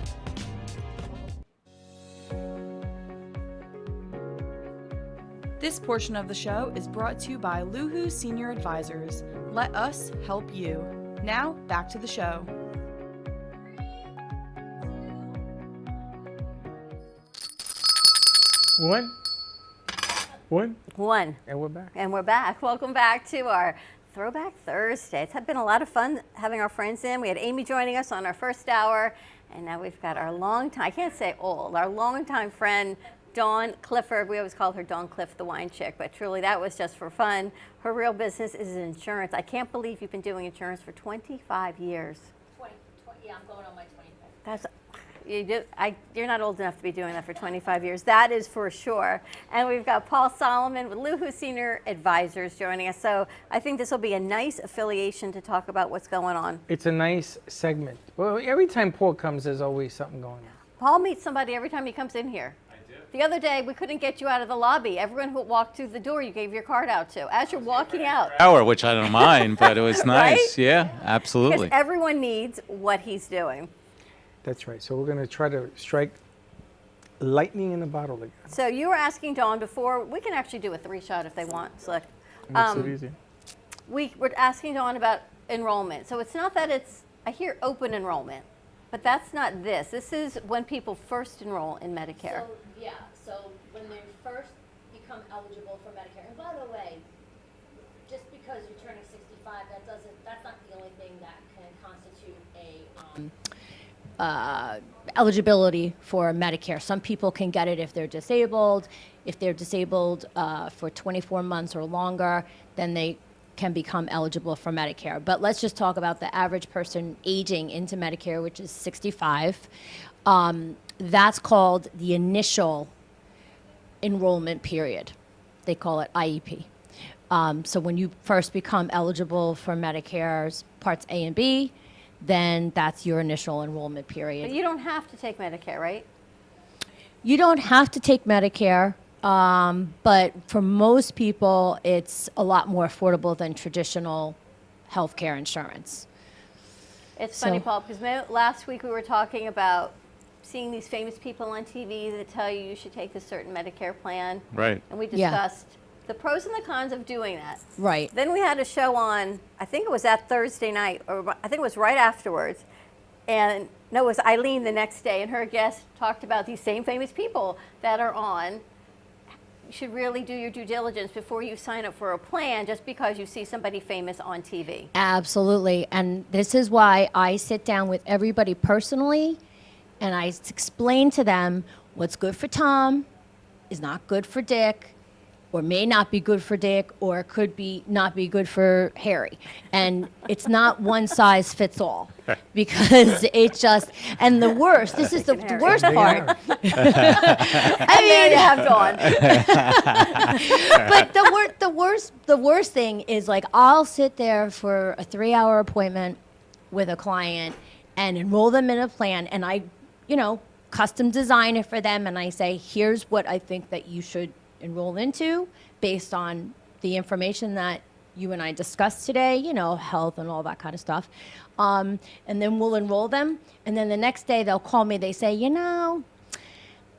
This portion of the show is brought to you by Luhu Senior Advisors. Let us help you. Now, back to the show. One. And we're back. And we're back. Welcome back to our Throwback Thursday. It's been a lot of fun having our friends in. We had Amy joining us on our first hour, and now we've got our longtime, I can't say old, our longtime friend, Dawn Clifford. We always call her Dawn Cliff, the wine chick, but truly that was just for fun. Her real business is insurance. I can't believe you've been doing insurance for 25 years. Yeah, I'm going on my 25th. That's, you're not old enough to be doing that for 25 years. That is for sure. And we've got Paul Solomon with Luhu Senior Advisors joining us. So I think this will be a nice affiliation to talk about what's going on. It's a nice segment. Well, every time Paul comes, there's always something going on. Paul meets somebody every time he comes in here. The other day, we couldn't get you out of the lobby. Everyone who walked through the door, you gave your card out to. As you're walking out. Hour, which I don't mind, but it was nice. Right? Yeah, absolutely. Because everyone needs what he's doing. That's right. So we're going to try to strike lightning in a bottle again. So you were asking Dawn before. We can actually do a 3-shot if they want. Select. Makes it easy. We were asking Dawn about enrollment. So it's not that I hear open enrollment, but that's not this. This is when people first enroll in Medicare. So when they first become eligible for Medicare, and by the way, just because you're turning 65, that's not the only thing that can constitute eligibility for Medicare. Some people can get it if they're disabled. If they're disabled for 24 months or longer, then they can become eligible for Medicare. But let's just talk about the average person aging into Medicare, which is 65. That's called the initial enrollment period. They call it IEP. So when you first become eligible for Medicare's Parts A and B, then that's your initial enrollment period. But you don't have to take Medicare, right? You don't have to take Medicare, but for most people, it's a lot more affordable than traditional healthcare insurance. It's funny, Paul, because last week we were talking about seeing these famous people on TV that tell you should take a certain Medicare plan. Right. And we discussed the pros and the cons of doing that. Right. Then we had a show on, I think it was that Thursday night, or I think it was right afterwards. And no, it was Eileen the next day, and her guest talked about these same famous people that are on. You should really do your due diligence before you sign up for a plan just because you see somebody famous on TV. Absolutely. And this is why I sit down with everybody personally and I explain to them what's good for Tom is not good for Dick, or may not be good for Dick, or could be not be good for Harry. And it's not one size fits all, because it just, and the worst, this is the worst part. I mean, you have Dawn. But the worst thing is, like, I'll sit there for a 3-hour appointment with a client and enroll them in a plan, and I, custom design it for them, and I say, here's what I think that you should enroll into based on the information that you and I discussed today, health and all that kind of stuff. And then we'll enroll them. And then the next day they'll call me. They say,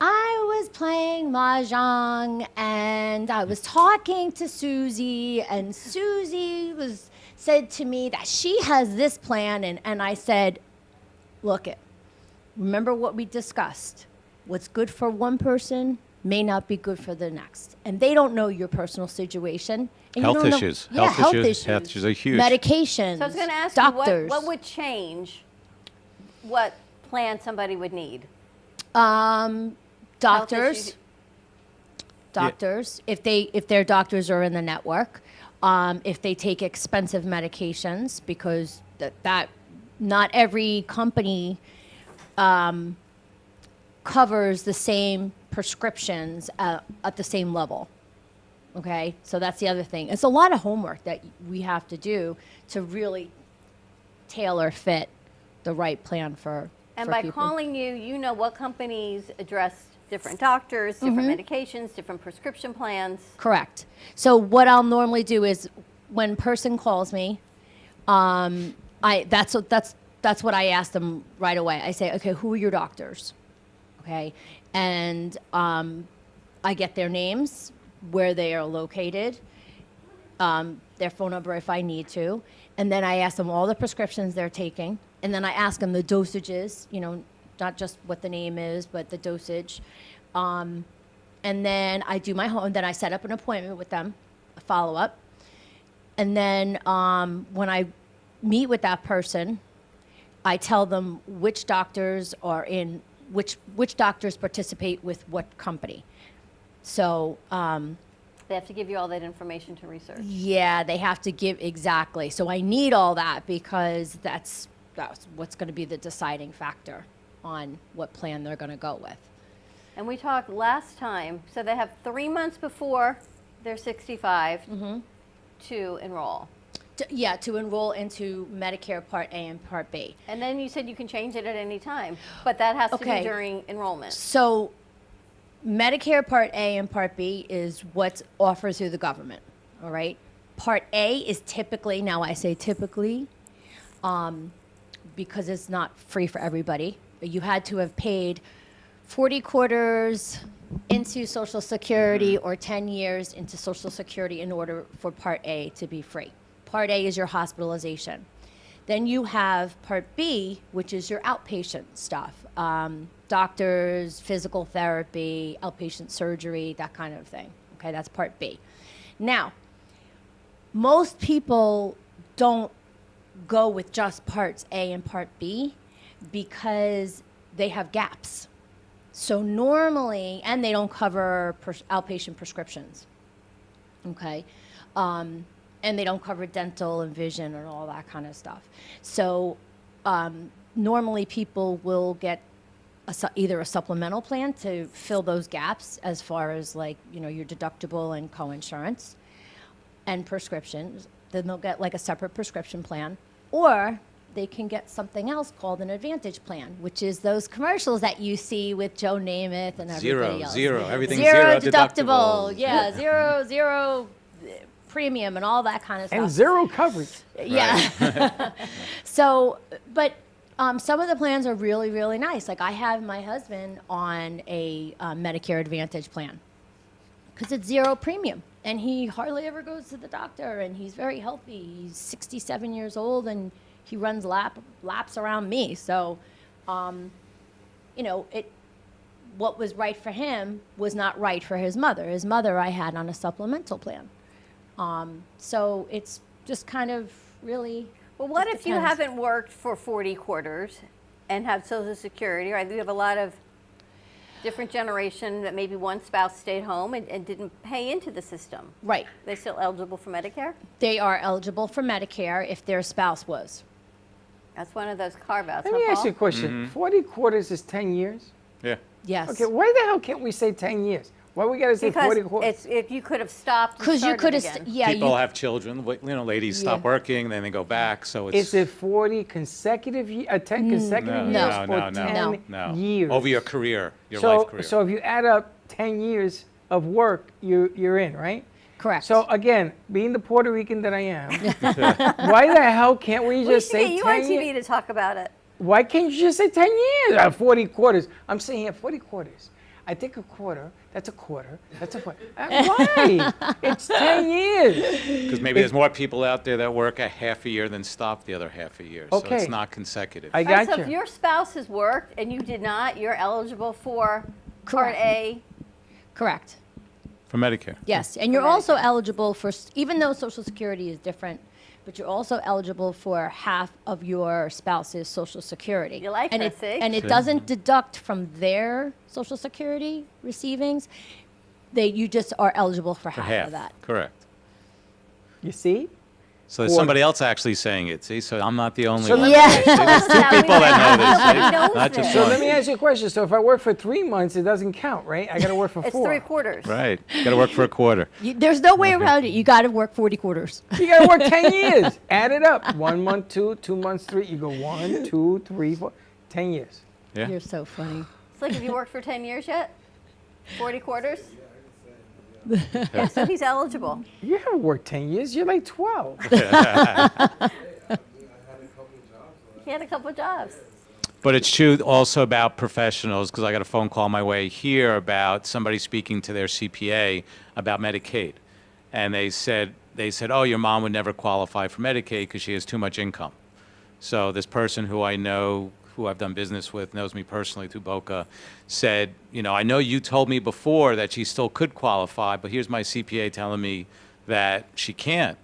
I was playing Mahjong and I was talking to Susie, and Susie said to me that she has this plan. And I said, look, remember what we discussed. What's good for one person may not be good for the next. And they don't know your personal situation. And Health you don't issues. Know, Health issues are huge. Medications. So I was going to ask doctors. you, what would change what plan somebody would need? Doctors. Doctors, if their doctors are in the network, if they take expensive medications, because that not every company covers the same prescriptions at the same level. Okay, so that's the other thing. It's a lot of homework that we have to do to really tailor fit the right plan for And for by people. calling you, you know what companies address different doctors, different medications, different prescription plans. Correct. So what I'll normally do is, when person calls me, that's what I ask them right away. I say, okay, who are your doctors? Okay, and I get their names, where they are located, their phone number if I need to, and then I ask them all the prescriptions they're taking, and then I ask them the dosages, not just what the name is, but the dosage. And then I do my home, then I set up an appointment with them, a follow-up. And then when I meet with that person, I tell them which doctors are in, which doctors participate with what company. So They have to give you all that information to research. yeah, they have to give, exactly. So I need all that, because that's what's going to be the deciding factor on what plan they're going to go with. And we talked last time, so they have 3 months before they're 65 to enroll. To enroll into Medicare Part A and Part B. And then you said you can change it at any time, but that has to Okay. be during enrollment. So Medicare Part A and Part B is what's offered through the government, all right? Part A is typically, now I say typically, because it's not free for everybody. You had to have paid 40 quarters into Social Security or 10 years into Social Security in order for Part A to be free. Part A is your hospitalization. Then you have Part B, which is your outpatient stuff. Doctors, physical therapy, outpatient surgery, that kind of thing. Okay, that's Part B. Now, most people don't go with just Parts A and Part B because they have gaps. So normally, and they don't cover outpatient prescriptions, okay? And they don't cover dental and vision and all that kind of stuff. So normally people will get either a supplemental plan to fill those gaps as far as, like, your deductible and coinsurance and prescriptions. Then they'll get like a separate prescription plan, or they can get something else called an Advantage plan, which is those commercials that you see with Joe Namath and everybody else. Everything's Zero zero deductible. deductible. Yeah, zero premium and all that kind of stuff. And zero coverage. Yeah. So, but some of the plans are really, really nice. Like, I have my husband on a Medicare Advantage plan because it's zero premium. and he hardly ever goes to the doctor, and he's very healthy. He's 67 years old, and he runs laps around me. So, you know, what was right for him was not right for his mother. His mother I had on a supplemental plan. So it's just kind of really. Well, what just if you depends. haven't worked for 40 quarters and have Social Security, right? We have a lot of different generation that maybe one spouse stayed home and didn't pay into the system. Right. They still eligible for Medicare? They are eligible for Medicare if their spouse was. That's one of those carve-outs. Let me ask you a question. 40 quarters is 10 years? Yeah. Yes. Okay, why the hell can't we say 10 years? Why we got to say 40 Because quarters? if you could have stopped and Because you could started have, again. People have children. You know, ladies stop Yeah. working, then they go back. So it's Is it 40 consecutive 10 consecutive years no, or 10 no. years? Over your career, your so, life career. So if you add up 10 years of work, you're in, right? Correct. So again, being the Puerto Rican that I am, why the hell can't we We just should get say you 10 on years? TV to talk about it. Why can't you just say 10 years? 40 quarters. I'm saying here 40 quarters. I think a quarter, that's a quarter, that's a quarter. Why? It's 10 years. Because maybe there's more people out there that work a half a year than stop the other half a year. So Okay. it's not consecutive. I Right, got so you. if your spouse has worked and you did not, you're eligible for Part Correct. A. Correct. For Medicare. Yes, and you're also eligible for, even though Social Security is different, but you're also eligible for half of your spouse's Social Security. You like and her, it, see? And it See? doesn't deduct from their Social Security receivings. You just are eligible for For half half. of that. Correct. You see? So there's somebody else actually saying it. See, so I'm not the only So one. let me- See, there's two people that know this. See? Not just So one. let me ask you a question. So if I work for 3 months, it doesn't count, right? I got to work for It's 4. 3 quarters. Right. Got to work for a quarter. There's no way around it. You got to work 40 quarters. You got to work 10 years. Add it up. 1 month, 2, 2 months, 3. You go 1, 2, 3, 4. 10 years. Yeah. You're so funny. It's like, have you worked for 10 years yet? 40 quarters? Yeah, so he's eligible. You haven't worked 10 years. You're like 12. He had a couple of jobs. But it's true also about professionals, because I got a phone call on my way here about somebody speaking to their CPA about Medicaid. And they said, oh, your mom would never qualify for Medicaid because she has too much income. So this person who I know, who I've done business with, knows me personally through Boca, said, you know, I know you told me before that she still could qualify, but here's my CPA telling me that she can't.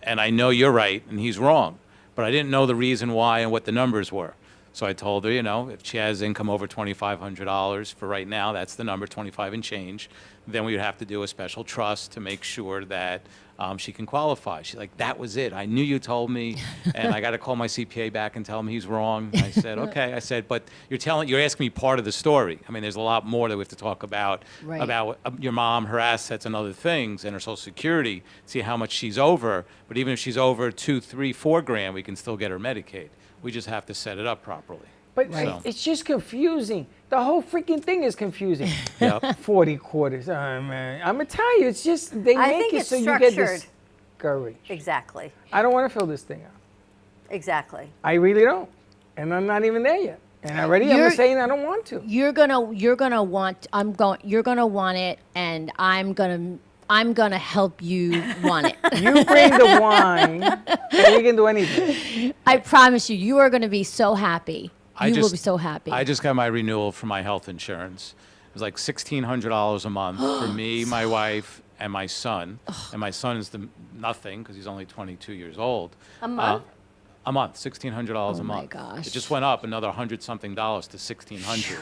And I know you're right and he's wrong, but I didn't know the reason why and what the numbers were. So I told her, you know, if she has income over $2,500 for right now, that's the number, 25 and change, then we would have to do a special trust to make sure that she can qualify. She's like, that was it. I knew you told me, and I got to call my CPA back and tell him he's wrong. I said, okay. I said, but you're asking me part of the story. I mean, there's a lot more that we have to talk about, Right. about your mom, her assets and other things, and her Social Security, see how much she's over. But even if she's over 2, 3, 4 grand, we can still get her Medicaid. We just have to set it up properly. But So- it's just confusing. The whole freaking thing is confusing. Yep. 40 quarters. Oh, man. I'm going to tell you, it's just, they I make think it it's so you get structured. discouraged. Exactly. I don't want to fill this thing out. Exactly. I really don't. And I'm not even there yet. And already I'm You're- saying I don't want to. You're gonna want it, and I'm gonna help you want it. You bring the wine, and we can do anything. I promise you, you are gonna be so happy. I You will just- be so happy. I just got my renewal for my health insurance. It was like $1,600 a month for me, my wife, and my son. And my son is nothing because he's only 22 years old. A month? A month, $1,600 a my month. gosh. It just went up another $100-something to $1,600.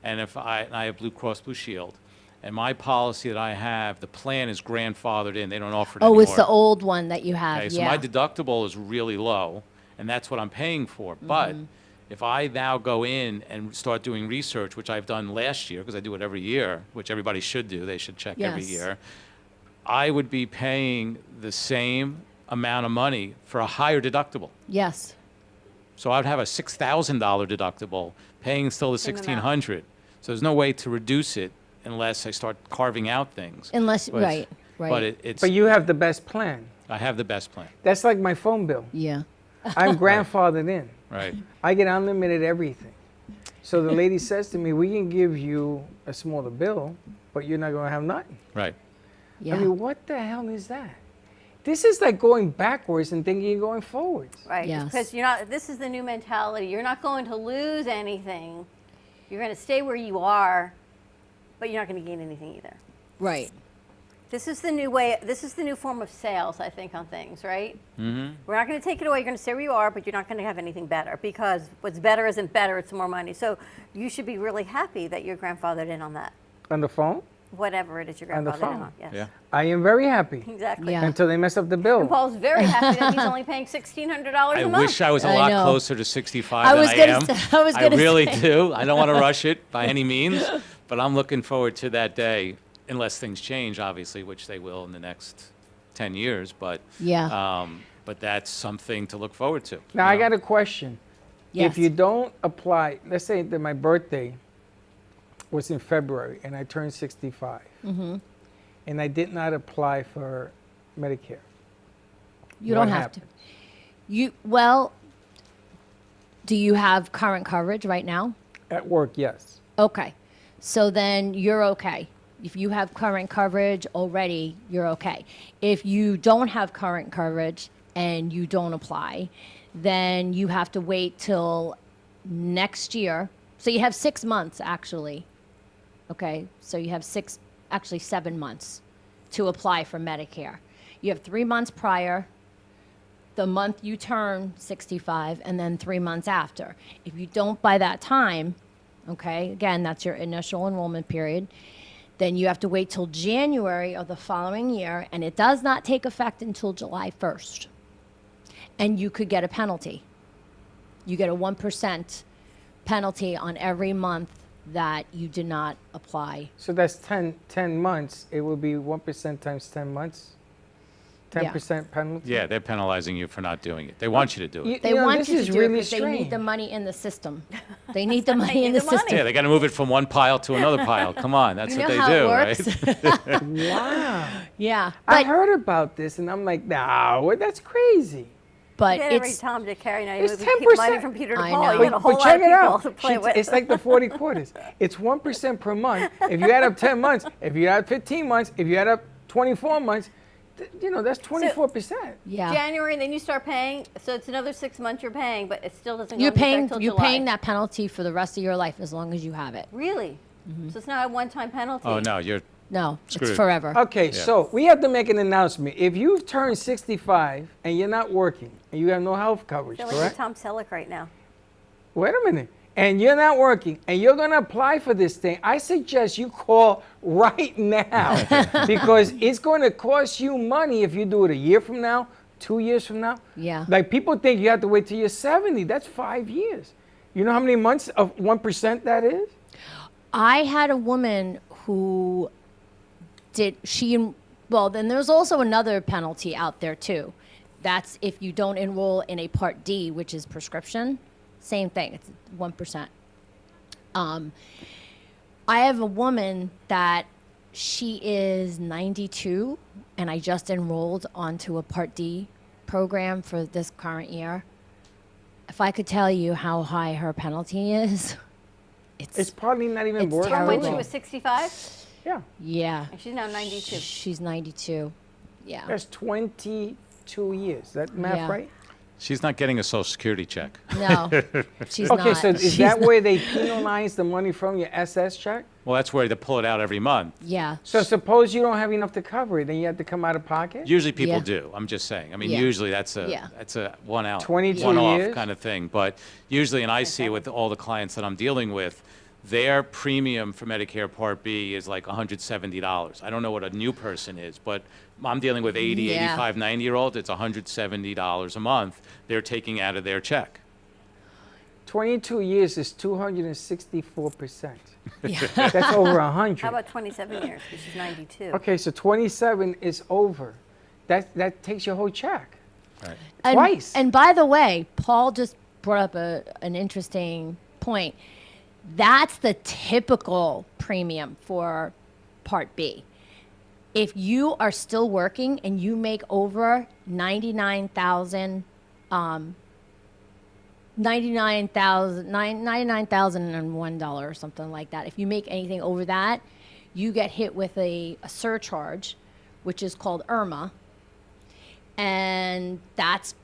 And I have Blue Cross Blue Shield, and my policy that I have, the plan is grandfathered in. They don't offer it Oh, anymore. it's the old one that you have. Okay, so yeah. my deductible is really low, and that's what I'm paying for. But if I now go in and start doing research, which I've done last year, because I do it every year, which everybody should do, they should check every Yes. year, I would be paying the same amount of money for a higher deductible. Yes. So I'd have a $6,000 deductible, paying still the Same amount. $1,600. So there's no way to reduce it unless I start carving out things. Unless But- right. But it's But you have the best plan. I have the best plan. That's like my phone bill. Yeah. I'm grandfathered in. Right. I get unlimited everything. So the lady says to me, we can give you a smaller bill, but you're not going to have nothing. Right. I mean, what the hell is that? This is like going backwards and thinking you're going forwards. Right. Because you're not. This is the new mentality. You're not going to lose anything. You're going to stay where you are, but you're not going to gain anything either. Right. This is the new way. This is the new form of sales, I think, on things. Right. Mm-hmm. We're not going to take it away. You're going to stay where you are, but you're not going to have anything better because what's better isn't better. It's more money. So you should be really happy that your grandfathered in on that. On the phone? Whatever it is your On the grandfathered in phone. on. Yes. Yeah. I am very happy. Exactly. Until they mess up the bill. And Paul's very happy that he's only paying $1,600 I a month. wish I was a I lot know. closer to 65 I than was I gonna am. say- I was gonna really say. do. I don't want to rush it by any means, but I'm looking forward to that day, unless things change, obviously, which they will in the next 10 years. But but that's something to look forward to. Now, I got a question. Yes. If you don't apply, let's say that my birthday was in February and I turned 65 and I did not apply for Medicare. You What don't have happened? to. Do you have current coverage right now? At work, yes. Okay. So then you're okay. If you have current coverage already, you're okay. If you don't have current coverage and you don't apply, then you have to wait till next year. So you have 6 months actually. Okay. So you have 7 months to apply for Medicare. You have 3 months prior, the month you turn 65, and then 3 months after. If you don't by that time, okay, again, that's your initial enrollment period, then you have to wait till January of the following year, and it does not take effect until July 1st. And you could get a penalty. You get a 1% penalty on every month that you did not apply. So that's 10 months. It would be 1% times 10 months. 10% penalty. Yeah, they're penalizing you for not doing it. They want you to do it. They want this you to is do it really because they need strange. the money in the system. They need the money in the system. Yeah, they got to move it from one pile to another pile. Come on, that's You what know they how do, it right? Wow. Yeah. I heard about this and I'm like, no, that's crazy. But you get every Tom, Dick, Harry. Now you It's move 10%. money from Peter to I Paul. know. You get a whole But lot check of it people out. to play with. It's like the 40 quarters. It's 1% per month. If you add up 10 months, if you add 15 months, if you add up 24 months, that's 24%. Yeah. January, and then you start paying. So it's another 6 months you're paying, but it still doesn't go You're into effect paying till you're July. paying that penalty for the rest of your life as long as you have it. Really? Mm-hmm. So it's not a one-time penalty. Oh, no, you're No, Screwed. it's forever. Okay, Yeah. so we have to make an announcement. If you've turned 65 and you're not working and you have no health I coverage, feel like you're correct? Tom Selleck right now. Wait a minute. And you're not working and you're going to apply for this thing, I suggest you call right now because it's going to cost you money if you do it a year from now, 2 years from now. Yeah. Like people think you have to wait till you're 70. That's 5 years. You know how many months of 1% that is? I had a woman who then there's also another penalty out there too. That's if you don't enroll in a Part D, which is prescription. Same thing, it's 1%. I have a woman that she is 92, and I just enrolled onto a Part D program for this current year. If I could tell you how high her penalty is, It's probably not even it's worth From when she terrible. was 65? Yeah. Yeah. And she's now 92. She's 92. Yeah. That's 22 years. Is that math Yeah. right? She's not getting a Social Security check. No, she's Okay, not. so is She's that not. where they penalize the money from your SS check? Well, that's where they pull it out every month. Yeah. So suppose you don't have enough to cover it, then you have to come out of pocket? Usually people Yeah. do. I'm just saying. I mean, Yeah. usually that's a Yeah. one out, 22 one years? off kind of thing. But usually, and I see with all the clients that I'm dealing with, their premium for Medicare Part B is like $170. I don't know what a new person is, but I'm dealing with 80, Yeah. 85, 90-year-olds. It's $170 a month they're taking out of their check. 22 years is 264%. Yeah. That's over 100. How about 27 years? Because she's 92. Okay, so 27 is over. That takes your whole check. Right. And, Twice. And by the way, Paul just brought up an interesting point. That's the typical premium for Part B. If you are still working and you make over $99,001 or something like that, if you make anything over that, you get hit with a surcharge which is called Irma. And it's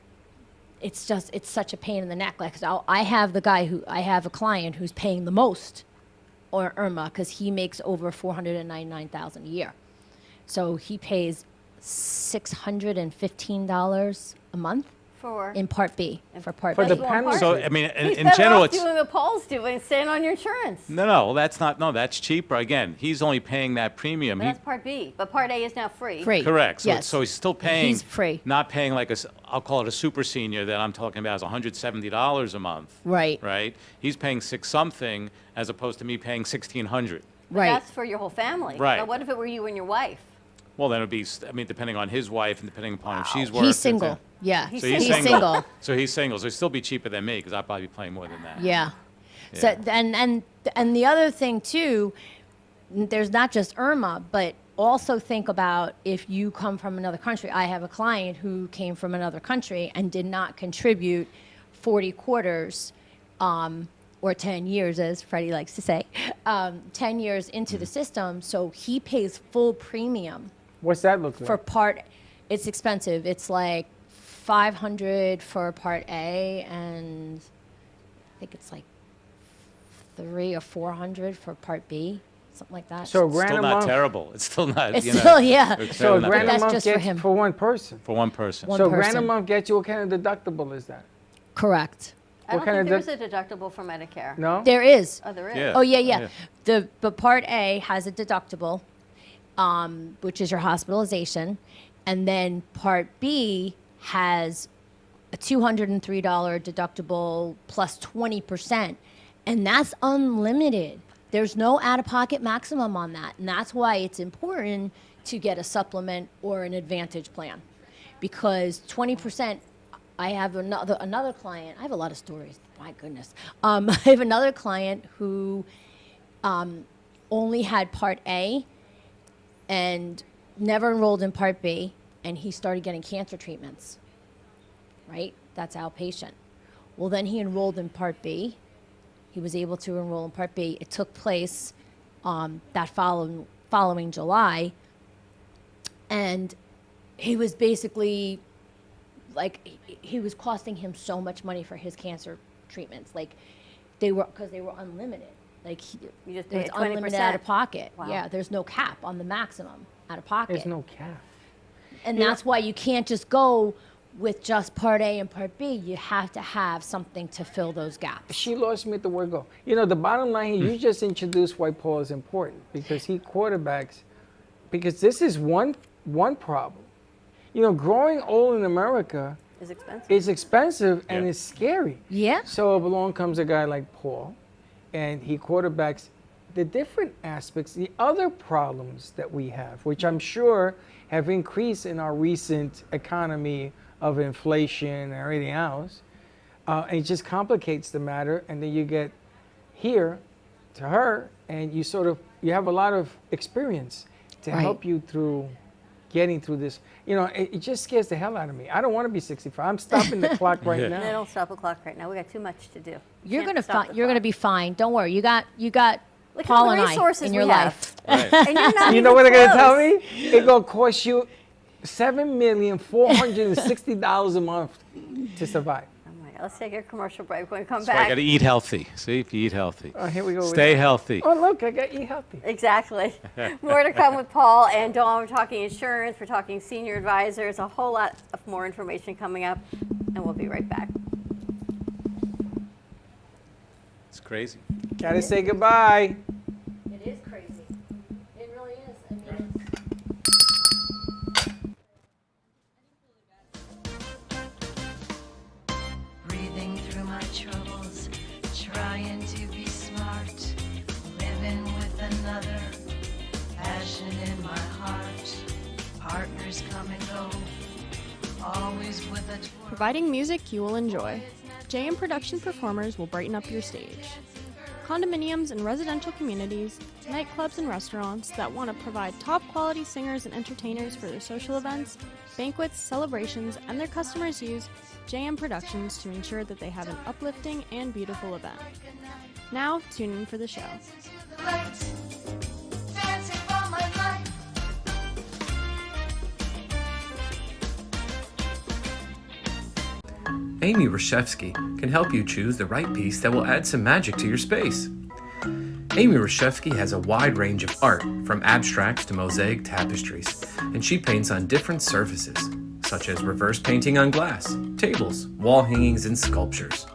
such a pain in the neck. Like, I have a client who's paying the most or Irma because he makes over $499,000 a year. So he pays $615 a month in Part B for Part B. So I mean, He's in better general, off it's doing what Paul's doing, staying on your insurance. no, that's cheaper. Again, he's only paying that premium. But that's Part B, but Part A is now free. Correct. So, Yes. so he's still paying. He's free. Not paying like I'll call it a super senior that I'm talking about is $170 a month. Right. Right. He's paying six something as opposed to me paying $1,600. But that's for your whole family. Right. But what if it were you and your wife? Well, then it'd be. I mean, depending on his wife and depending upon if she's working. He's single. Yeah. So He's single. So he's single. So he'd still be cheaper than me because I'd probably be paying more than that. Yeah. So and the other thing too, there's not just Irma, but also think about if you come from another country. I have a client who came from another country and did not contribute 40 quarters, or 10 years, as Freddie likes to say, 10 years into the system. So he pays full premium. What's that look like? For Part, it's expensive. It's like $500 for Part A, and I think it's like $300 or $400 for Part B, something like that. So a It's grand still a not month. terrible. It's still not. It's you know, still, yeah. it's So a still not grand a That's month just for gets him. for one person. for one person. One So a grand a person. month gets you, what kind of deductible is that? Correct. I don't What kind think of there's a deductible for Medicare. No? There is. Oh, there is. Yeah. Oh, yeah. But Part A has a deductible, which is your hospitalization. And then Part B has a $203 deductible plus 20%. And that's unlimited. There's no out-of-pocket maximum on that. And that's why it's important to get a supplement or an Advantage plan. Because 20%, I have another client. I have a lot of stories. My goodness. I have another client who only had Part A and never enrolled in Part B, and he started getting cancer treatments. Right? That's outpatient. Well, then he enrolled in Part B. He was able to enroll in Part B. It took place that following July, and he was basically like he was costing him so much money for his cancer treatments. Like because they were unlimited. Like You just it was paid unlimited 20%. out of pocket. Wow. Yeah, there's no cap on the maximum out of pocket. There's no cap. And You know- that's why you can't just go with just Part A and Part B. You have to have something to fill those gaps. She lost me at the word go. You know, the bottom line here, you just introduced why Paul is important because he quarterbacks, because this is one problem. You know, growing old in America Is expensive. is expensive and it's scary. Yeah. So along comes a guy like Paul, and he quarterbacks the different aspects, the other problems that we have, which I'm sure have increased in our recent economy of inflation and everything else. And it just complicates the matter. And then you get here to her, and you have a lot of experience to Right. help you through getting through this. You know, it just scares the hell out of me. I don't want to be 65. I'm stopping the clock right No, now. don't stop the clock right now. We got too much to do. You're Can't gonna stop the you're gonna be fine. Don't worry. You got Look at Paul all the and I resources in your we have. life. Right. And you're not You even know what they're gonna tell close. me? It's gonna cost you $7,460 a month to survive. Oh my God. Let's take a commercial break. When we come That's why I back. got to eat healthy. See, if you eat healthy. Oh, here we go. with Stay that. healthy. Oh, look, I got Eat Healthy. Exactly. More to come with Paul and Dawn. We're talking insurance. We're talking senior advisors. A whole lot of more information coming up, and we'll be right back. It's crazy. Gotta say goodbye. It is crazy. It really is. I mean, Breathing through my troubles, trying to be smart, living with another, passion in my heart, partners come and go, always with a twirl. Providing music you will enjoy. JM Production performers will brighten up your stage. Condominiums and residential communities, nightclubs and restaurants that want to provide top quality singers and entertainers for their social events, banquets, celebrations, and their customers use JM Productions to ensure that they have an uplifting and beautiful event. Now, tune in for the show. Dancing for my life. Amy Reshevsky can help you choose the right piece that will add some magic to your space. Amy Reshevsky has a wide range of art, from abstracts to mosaic tapestries, and she paints on different surfaces, such as reverse painting on glass, tables, wall hangings, and sculptures.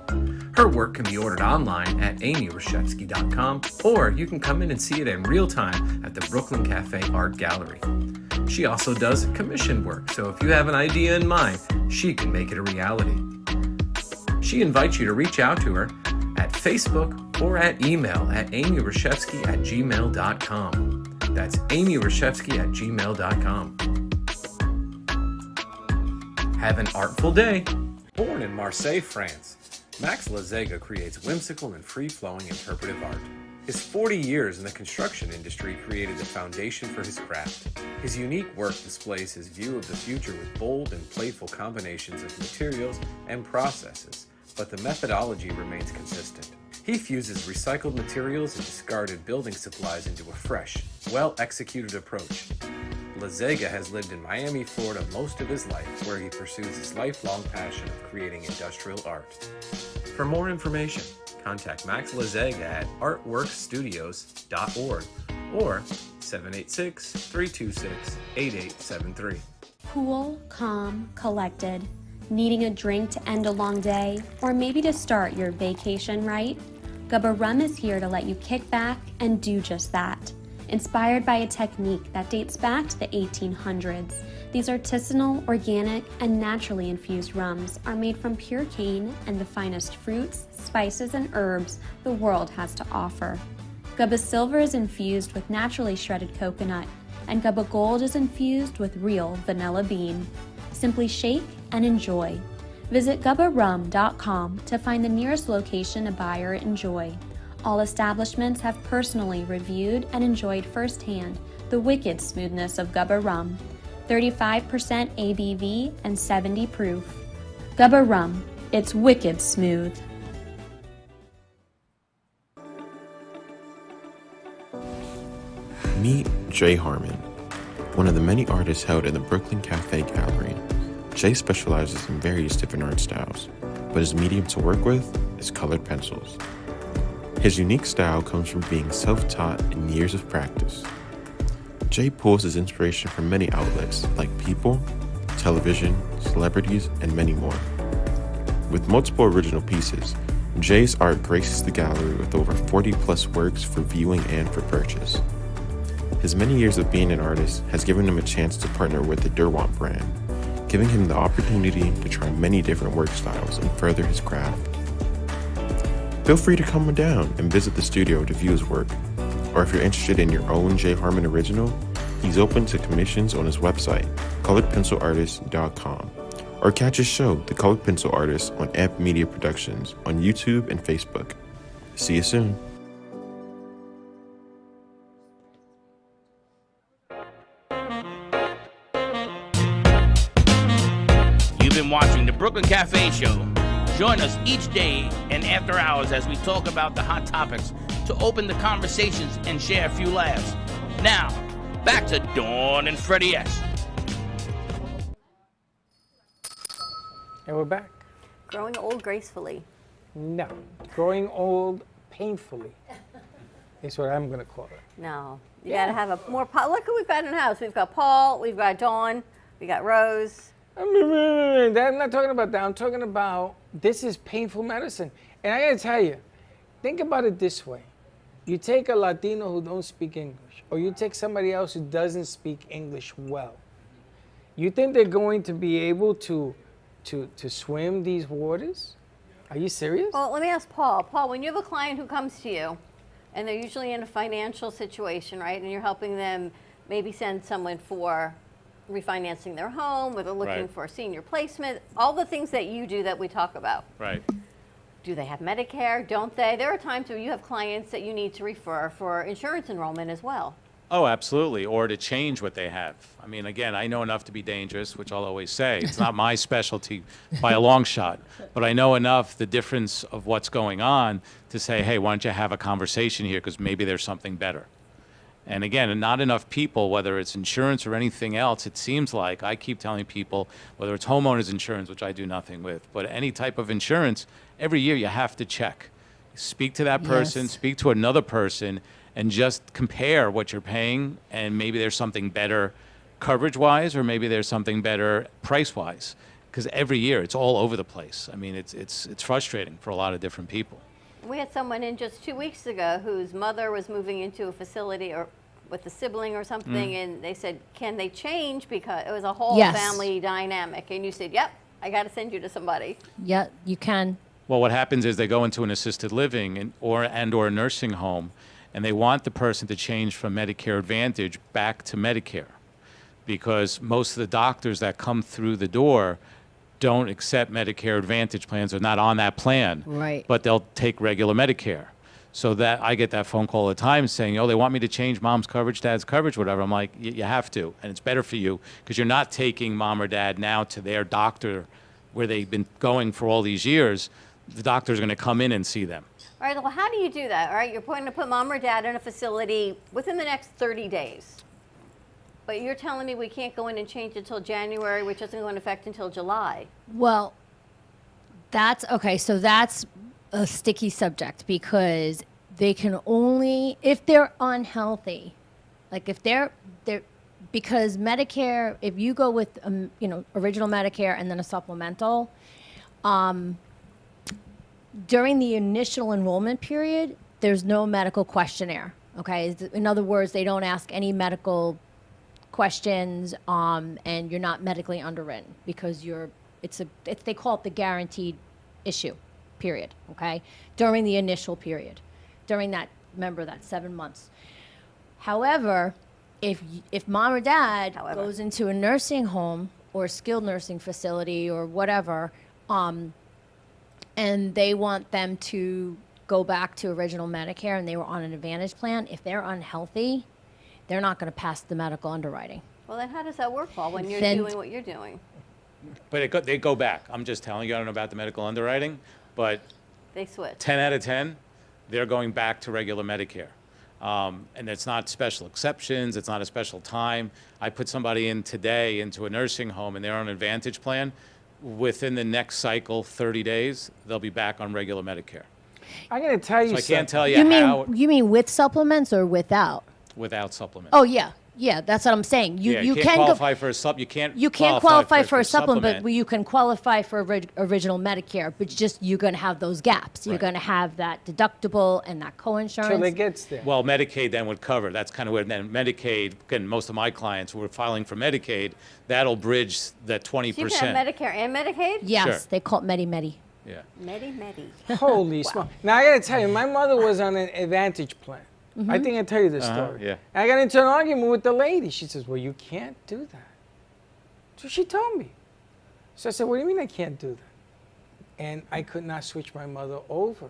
Her work can be ordered online at amyreshevsky.com, or you can come in and see it in real time at the Brooklyn Cafe Art Gallery. She also does commission work, so if you have an idea in mind, she can make it a reality. She invites you to reach out to her at Facebook or at email at amyreshevsky@gmail.com. That's amyreshevsky@gmail.com. Have an artful day. Born in Marseille, France, Max Lazega creates whimsical and free-flowing interpretive art. His 40 years in the construction industry created the foundation for his craft. His unique work displays his view of the future with bold and playful combinations of materials and processes, but the methodology remains consistent. He fuses recycled materials and discarded building supplies into a fresh, well-executed approach. Lazega has lived in Miami, Florida most of his life, where he pursues his lifelong passion of creating industrial art. For more information, contact Max Lazega at artworkstudios.org or 786-326-8873. Cool, calm, collected. Needing a drink to end a long day, or maybe to start your vacation right? Gubba Rum is here to let you kick back and do just that. Inspired by a technique that dates back to the 1800s, these artisanal, organic, and naturally infused rums are made from pure cane and the finest fruits, spices, and herbs the world has to offer. Gubba Silver is infused with naturally shredded coconut, and Gubba Gold is infused with real vanilla bean. Simply shake and enjoy. Visit gubbarum.com to find the nearest location to buy or enjoy. All establishments have personally reviewed and enjoyed firsthand the wicked smoothness of Gubba Rum. 35% ABV and 70 proof. Gubba Rum, it's wicked smooth. Meet Jay Harmon, one of the many artists held in the Brooklyn Cafe Gallery. Jay specializes in various different art styles, but his medium to work with is colored pencils. His unique style comes from being self-taught and years of practice. Jay pulls his inspiration from many outlets like people, television, celebrities, and many more. With multiple original pieces, Jay's art graces the gallery with over 40+ works for viewing and for purchase. His many years of being an artist has given him a chance to partner with the Derwent brand, giving him the opportunity to try many different work styles and further his craft. Feel free to come down and visit the studio to view his work, or if you're interested in your own Jay Harmon original, he's open to commissions on his website, coloredpencilartist.com, or catch his show, The Colored Pencil Artist, on Amp Media Productions on YouTube and Facebook. See you soon. You've been watching the Brooklyn Cafe Show. Join us each day and after hours as we talk about the hot topics to open the conversations and share a few laughs. Now, back to Dawn and Freddie S. And we're back. Growing old gracefully. No, growing old painfully is what I'm going to call it. No, you got to have a more. Look who we've got in the house. We've got Paul, we've got Dawn, we got Rose. I'm not talking about that. I'm talking about this is painful medicine. And I got to tell you, think about it this way. You take a Latino who don't speak English, or you take somebody else who doesn't speak English well. You think they're going to be able to swim these waters? Are you serious? Well, let me ask Paul. Paul, when you have a client who comes to you, and they're usually in a financial situation, right, and you're helping them maybe send someone for refinancing their home, or they're looking for senior placement, all the things that you do that we talk about. Right. Do they have Medicare? Don't they? There are times where you have clients that you need to refer for insurance enrollment as well. Oh, absolutely, or to change what they have. I mean, again, I know enough to be dangerous, which I'll always say. It's not my specialty by a long shot, but I know enough the difference of what's going on to say, hey, why don't you have a conversation here, because maybe there's something better. And again, not enough people, whether it's insurance or anything else, it seems like, I keep telling people, whether it's homeowners insurance, which I do nothing with, but any type of insurance, every year you have to check. Speak to that person, Yes. speak to another person, and just compare what you're paying, and maybe there's something better coverage-wise, or maybe there's something better price-wise. Because every year, it's all over the place. I mean, it's frustrating for a lot of different people. We had someone in just 2 weeks ago whose mother was moving into a facility or with a sibling or something, and they said, can they change? Because it was a whole Yes. family dynamic. And you said, yep, I got to send you to somebody. Yeah, you can. Well, what happens is they go into an assisted living or a nursing home, and they want the person to change from Medicare Advantage back to Medicare, because most of the doctors that come through the door don't accept Medicare Advantage plans. They're not on that plan. Right. But they'll take regular Medicare. So that I get that phone call all the time saying, oh, they want me to change mom's coverage, dad's coverage, whatever. I'm like, you have to, and it's better for you, because you're not taking mom or dad now to their doctor where they've been going for all these years. The doctor's going to come in and see them. All right, well, how do you do that? All right, you're going to put mom or dad in a facility within the next 30 days. But you're telling me we can't go in and change until January, which doesn't go into effect until July. Well, that's okay. So that's a sticky subject, because they can only, if they're unhealthy, like if they're because Medicare, if you go with original Medicare and then a supplemental, during the initial enrollment period, there's no medical questionnaire. Okay, in other words, they don't ask any medical questions, and you're not medically underwritten, because they call it the guaranteed issue period. Okay, during the initial period, during that 7 months. However, if mom or dad goes into a nursing home or a skilled nursing facility or whatever, and they want them to go back to original Medicare and they were on an Advantage plan, if they're unhealthy, they're not going to pass the medical underwriting. Well, then how does that work, Paul, when you're Then- doing what you're doing? But they go back. I'm just telling you, I don't know about the medical underwriting, but They switch. 10 out of 10, they're going back to regular Medicare. And it's not special exceptions, it's not a special time. I put somebody in today into a nursing home and they're on an Advantage plan. Within the next cycle, 30 days, they'll be back on regular Medicare. I'm going to tell you So I something. can't tell you how You mean with supplements or without? without supplement. Oh yeah, that's what I'm saying. You you can can't go. qualify for a you can't qualify for a supplement, but you can qualify for original Medicare. But you're going to have those gaps. You're going to have that deductible and that coinsurance. Till it gets there. Well, Medicaid then would cover. That's kind of where then Medicaid. Again, most of my clients who are filing for Medicaid, that'll bridge that 20%. So you can have Medicare and Medicaid? Yes, Sure. they call it Medi. Yeah. Medi. Holy smoke. Now, I got to tell you, my mother was on an Advantage plan. I think I tell you this Uh-huh, story. yeah. And I got into an argument with the lady. She says, well, you can't do that. So she told me. So I said, what do you mean I can't do that? And I could not switch my mother over.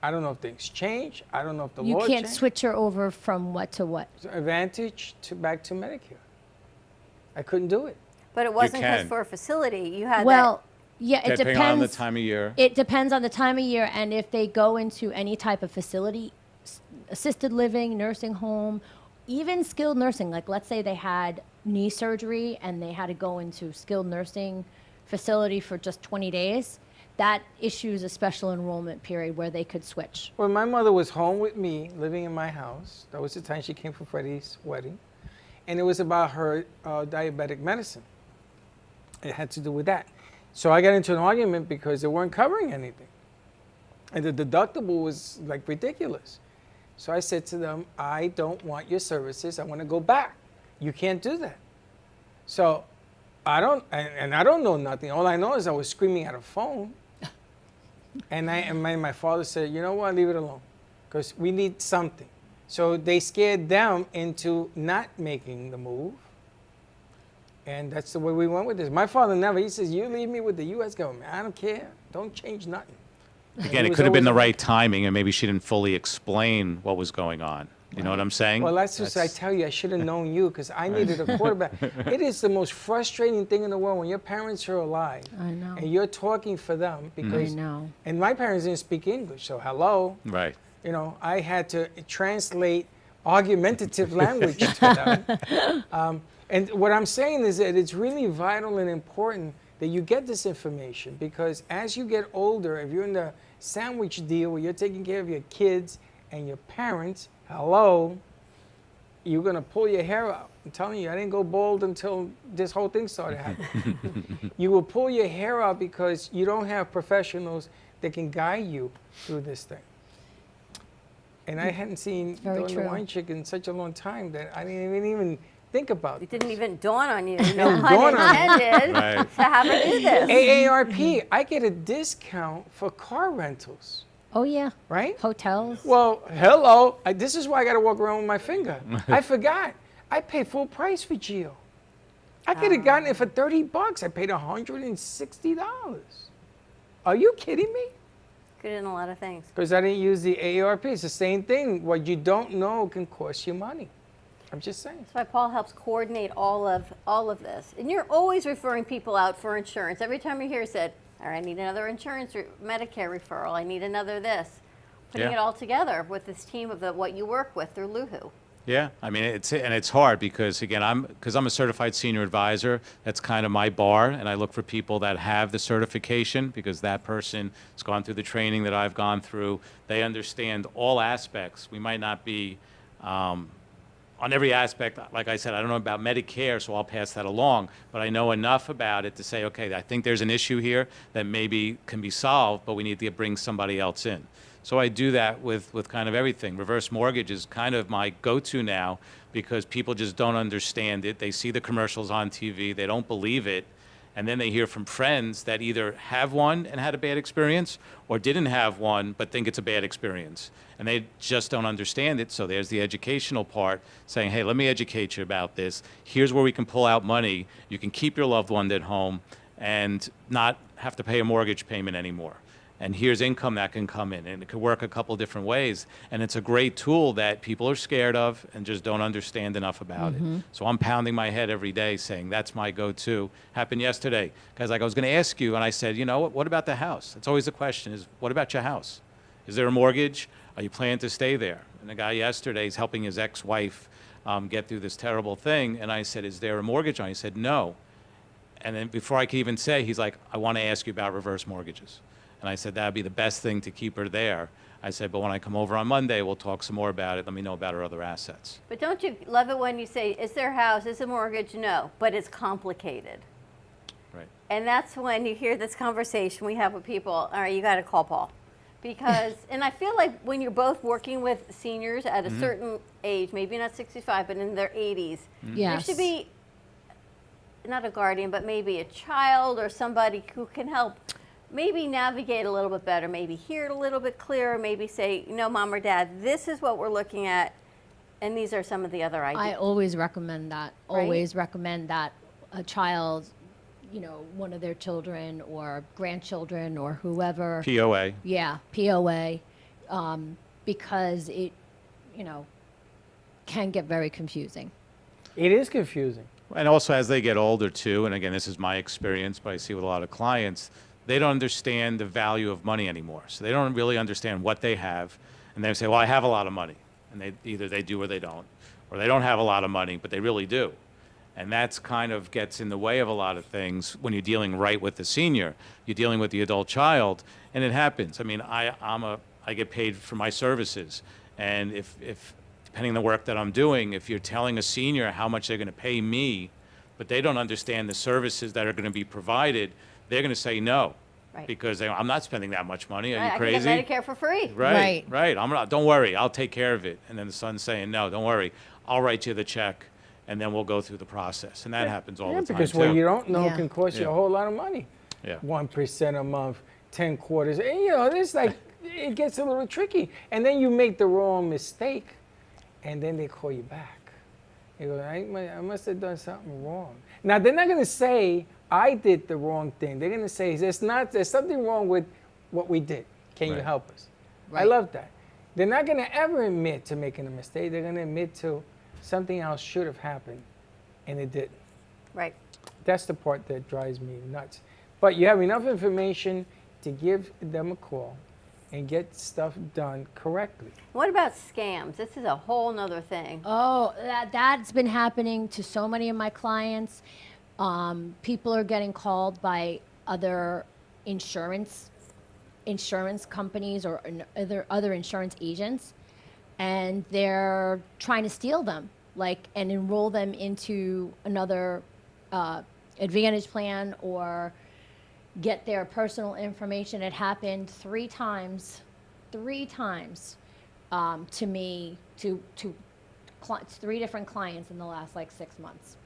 I don't know if things change. I don't know if the You law can't changed. switch her over from what to what. Advantage back to Medicare. I couldn't do it. But it wasn't just can. for a facility. You had Well, yeah, it Depending depends on the time of year. It depends on the time of year, and if they go into any type of facility, assisted living, nursing home, even skilled nursing. Like let's say they had knee surgery and they had to go into skilled nursing facility for just 20 days. That issues a special enrollment period where they could switch. When my mother was home with me, living in my house, that was the time she came for Freddie's wedding, and it was about her diabetic medicine. It had to do with that. So I got into an argument because they weren't covering anything. And the deductible was like ridiculous. So I said to them, I don't want your services. I want to go back. You can't do that. So I don't know nothing. All I know is I was screaming at a phone. And my father said, you know what, leave it alone, because we need something. So they scared them into not making the move. And that's the way we went with this. My father never, he says, you leave me with the U.S. government. I don't care. Don't change nothing. And Again, he it was could have been the always- right timing, and maybe she didn't fully explain what was going on. You know what I'm saying? Well, that's just, I tell you, I should have known you, because I needed a quarterback. It is the most frustrating thing in the world when your parents are alive. I know. And you're talking for them because. I know. And my parents didn't speak English, so hello. Right. You know, I had to translate argumentative language to them. And what I'm saying is that it's really vital and important that you get this information, because as you get older, if you're in the sandwich deal where you're taking care of your kids and your parents, hello, you're going to pull your hair out. I'm telling you, I didn't go bald until this whole thing started happening. You will pull your hair out because you don't have professionals that can guide you through this thing. And I hadn't seen Very Dawn the true. Wine Chick in such a long time that I didn't even think about It didn't even dawn on you. it. No Didn't pun dawn on me. intended to have her do this. AARP, I get a discount for car rentals. Oh, yeah. Right? Hotels. Well, hello. This is why I got to walk around with my finger. I forgot. I paid full price for Geo. I could have gotten it for $30. I paid $160. Are you kidding me? Good in a lot of things. Because I didn't use the AARP. It's the same thing. What you don't know can cost you money. I'm just saying. That's why Paul helps coordinate all of this. And you're always referring people out for insurance. Every time you hear said, all right, I need another insurance Medicare referral. I need another this. Putting Yeah. it all together with this team of what you work with through Luhu. Yeah, I mean, it's hard because, again, I'm a certified senior advisor. That's kind of my bar, and I look for people that have the certification because that person has gone through the training that I've gone through. They understand all aspects. We might not be on every aspect. Like I said, I don't know about Medicare, so I'll pass that along, but I know enough about it to say, okay, I think there's an issue here that maybe can be solved, but we need to bring somebody else in. So I do that with kind of everything. Reverse mortgage is kind of my go-to now because people just don't understand it. They see the commercials on TV, they don't believe it, and then they hear from friends that either have one and had a bad experience or didn't have one but think it's a bad experience. And they just don't understand it. So there's the educational part saying, hey, let me educate you about this. Here's where we can pull out money. You can keep your loved one at home and not have to pay a mortgage payment anymore. And here's income that can come in, and it could work a couple different ways. And it's a great tool that people are scared of and just don't understand enough about it. So I'm pounding my head every day saying, that's my go-to. Happened yesterday. Guys, like, I was going to ask you, and I said, you know, what about the house? That's always the question is, what about your house? Is there a mortgage? Are you planning to stay there? And the guy yesterday is helping his ex-wife get through this terrible thing. And I said, is there a mortgage on it? He said, no. And then before I could even say, he's like, I want to ask you about reverse mortgages. And I said, that would be the best thing to keep her there. I said, but when I come over on Monday, we'll talk some more about it. Let me know about her other assets. But don't you love it when you say, is there a house, is a mortgage? No, but it's complicated. Right. And that's when you hear this conversation we have with people, all right, you got to call Paul. Because, and I feel like when you're both working with seniors at a certain age, maybe not 65, but in their 80s, there Yes. should be not a guardian, but maybe a child or somebody who can help maybe navigate a little bit better, maybe hear it a little bit clearer, maybe say, you know, Mom or Dad, this is what we're looking at, and these are some of the other ideas. I always recommend that. Right? Always recommend that a child, you know, one of their children or grandchildren or whoever. POA. Yeah, POA, because it, you know, can get very confusing. It is confusing. And also as they get older too, and again, this is my experience, but I see with a lot of clients, they don't understand the value of money anymore. So they don't really understand what they have. And they say, well, I have a lot of money. And either they do or they don't. Or they don't have a lot of money, but they really do. And that's kind of gets in the way of a lot of things when you're dealing right with the senior. You're dealing with the adult child, and it happens. I mean, I get paid for my services. And if depending on the work that I'm doing, if you're telling a senior how much they're going to pay me, but they don't understand the services that are going to be provided, they're going to say no. Right. Because I'm not spending that much money. Are you I crazy? can get Medicare for free. Right. I'm not. Don't worry. I'll take care of it. And then the son's saying, no, don't worry. I'll write you the check, and then we'll go through the process. And that happens all the time Because too. what you don't know can cost you Yeah. a whole lot of money. Yeah. 1% a month, 10 quarters. And, you know, it's like, it gets a little tricky. And then you make the wrong mistake, and then they call you back. You go, I must have done something wrong. Now, they're not going to say, I did the wrong thing. They're going to say, there's something wrong with what we did. Can you Right. help us? I love that. They're not going to ever admit to making a mistake. They're going to admit to something else should have happened, and it didn't. Right. That's the part that drives me nuts. But you have enough information to give them a call and get stuff done correctly. What about scams? This is a whole nother thing. Oh, that's been happening to so many of my clients. People are getting called by other insurance companies or other insurance agents, and they're trying to steal them, and enroll them into another Advantage plan or get their personal information. It happened 3 times to me, to 3 different clients in the last 6 months.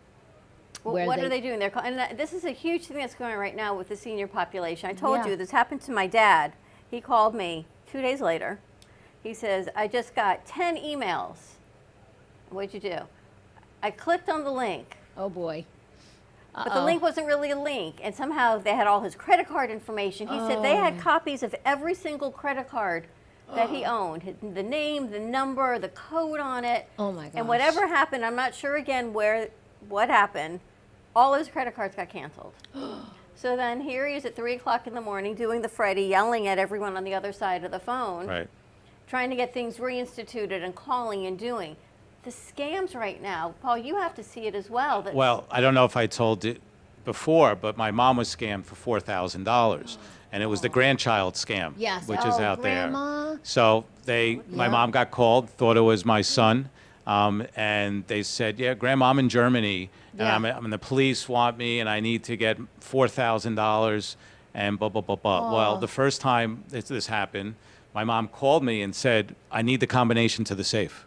Well, what are they doing? And this is a huge thing that's going on right now with the senior population. I told Yeah. you this happened to my dad. He called me 2 days later. He says, I just got 10 emails. What'd you do? I clicked on the link. Oh boy. But the link wasn't really a link, and somehow they had all his credit card information. He said they had copies of every single credit card that he owned, the name, the number, the code on it. Oh my gosh. And whatever happened, I'm not sure again what happened, all his credit cards got canceled. So then here he is at 3 o'clock in the morning doing the Freddy, yelling at everyone on the other side of the phone, Right. trying to get things reinstituted and calling and doing. The scams right now, Paul, you have to see it as well. Well, I don't know if I told it before, but my mom was scammed for $4,000, and it was the grandchild scam, Yes. which is out Grandma. there. So my mom got called, thought it was my son, and they said, "Yeah, Grandma, I'm in Germany, and and the police want me, and I need to get $4,000, and blah blah blah blah." Well, the first time this happened, my mom called me and said, "I need the combination to the safe."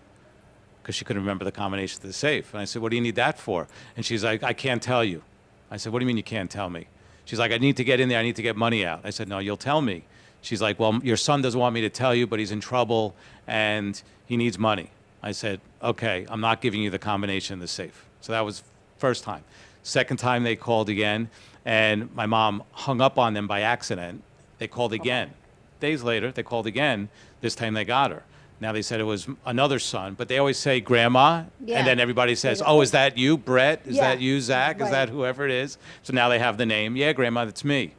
Because she couldn't remember the combination to the safe. And I said, what do you need that for? And she's like, I can't tell you. I said, what do you mean you can't tell me? She's like, I need to get in there. I need to get money out. I said, no, you'll tell me. She's like, well, your son doesn't want me to tell you, but he's in trouble and he needs money. I said, okay, I'm not giving you the combination in the safe. So that was first time. Second time they called again, and my mom hung up on them by accident. They called again. Days later, they called again. This time they got her. Now they said it was another son, but they always say grandma, Yeah. and then everybody says, oh, is that you, Brett? Is Yeah. that you, Zach? Is Right. that whoever it is? So now they have the name. Yeah, grandma, that's me.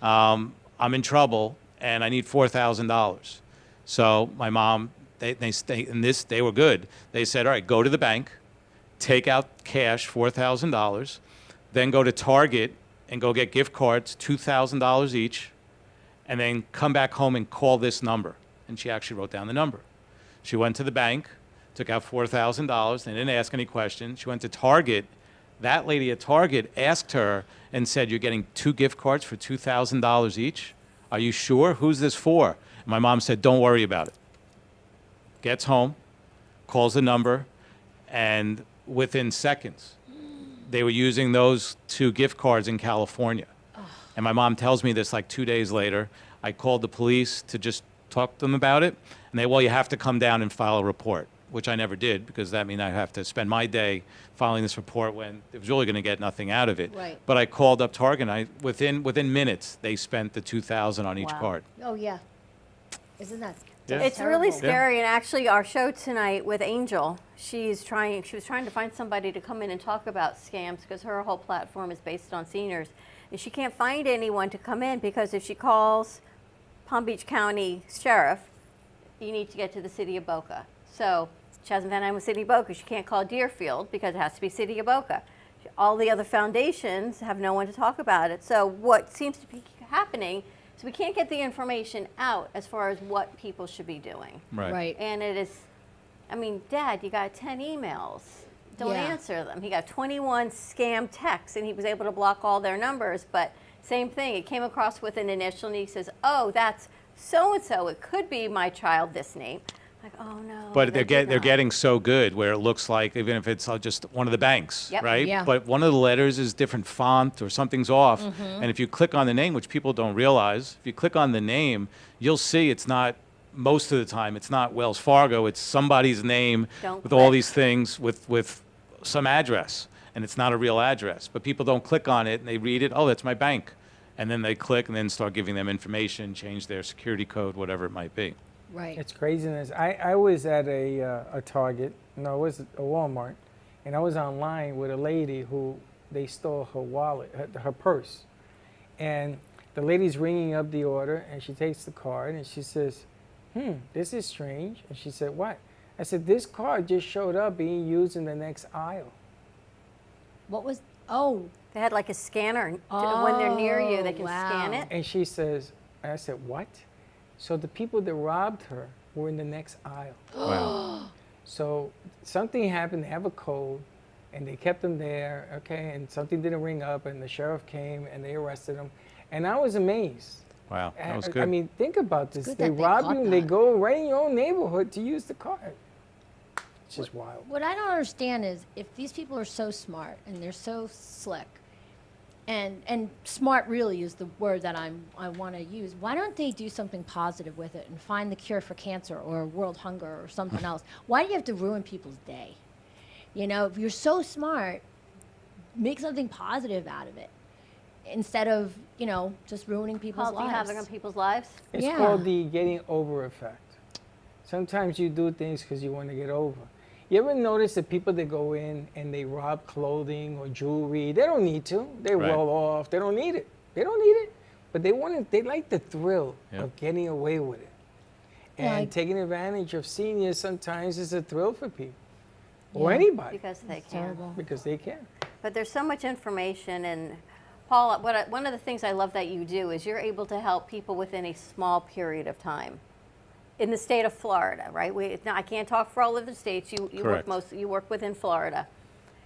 I'm in trouble, and I need $4,000. So my mom, they were good. They said, all right, go to the bank, take out cash, $4,000, then go to Target and go get gift cards, $2,000 each, and then come back home and call this number. And she actually wrote down the number. She went to the bank, took out $4,000. They didn't ask any questions. She went to Target. That lady at Target asked her and said, you're getting 2 gift cards for $2,000 each? Are you sure? Who's this for? And my mom said, don't worry about it. Gets home, calls the number, and within seconds, they were using those 2 gift cards in California. And my mom tells me this 2 days later. I called the police to just talk to them about it, and well, you have to come down and file a report, which I never did, because that means I have to spend my day filing this report when it was really going to get nothing out of it. Right. But I called up Target, and within minutes, they spent the $2,000 on each Wow. card. Oh yeah. Isn't that? Yeah. It's really terrible. scary, and actually our show tonight with Angel, she was trying to find somebody to come in and talk about scams, because her whole platform is based on seniors. And she can't find anyone to come in, because if she calls Palm Beach County Sheriff, you need to get to the city of Boca. So she hasn't found anyone with city of Boca. She can't call Deerfield because it has to be city of Boca. All the other foundations have no one to talk about it. So what seems to be happening is we can't get the information out as far as what people should be doing. Right. Right. And it is, I mean, Dad, you got 10 emails. Don't Yeah. answer them. He got 21 scam texts, and he was able to block all their numbers. But same thing, it came across with an initial, and he says, oh, that's so-and-so. It could be my child, this name. Like, oh, no. But they they're did not. getting so good where it looks like, even if it's just one of the banks, Yep. right? Yeah. But one of the letters is different font or something's off. Mm-hmm. And if you click on the name, which people don't realize, if you click on the name, you'll see it's not, most of the time, it's not Wells Fargo. It's somebody's name Don't with all click. these things with some address. And it's not a real address. But people don't click on it and they read it, oh, that's my bank. And then they click and then start giving them information, change their security code, whatever it might be. Right. It's craziness. I was at a Target, no, it was a Walmart, and I was online with a lady who they stole her wallet, her purse. And the lady's ringing up the order, and she takes the card, and she says, this is strange. And she said, what? I said, this card just showed up being used in the next aisle. What was, They had like a scanner. When they're near you, they can scan it. And she says, and I said, what? So the people that robbed her were in the next aisle. Wow. So something happened, they have a code, and they kept them there, okay, and something didn't ring up, and the sheriff came, and they arrested them. And I was amazed. Wow, that was good. I mean, think about this. good They that they rob caught you, and they that. go right in your own neighborhood to use the card. It's just wild. What I don't understand is if these people are so smart and they're so slick, and smart really is the word that I want to use, why don't they do something positive with it and find the cure for cancer or world hunger or something else? Why do you have to ruin people's day? You know, if you're so smart, make something positive out of it instead of, you know, just ruining people's Causing lives. havoc on people's lives. It's called the getting over effect. Sometimes you do things because you want to get over. You ever notice that people that go in and they rob clothing or jewelry, they don't need to. They Right. roll off. They don't need it. They don't need it. But they want it. They like the thrill Yep. of getting away with it. Yeah, And I- taking advantage of seniors sometimes is a thrill for people. Or Yeah. anybody. Because they It's can. terrible. Because they can. But there's so much information, and Paul, one of the things I love that you do is you're able to help people within a small period of time. In the state of Florida, right? Now, I can't talk for all of the states. You work Correct. you work within Florida,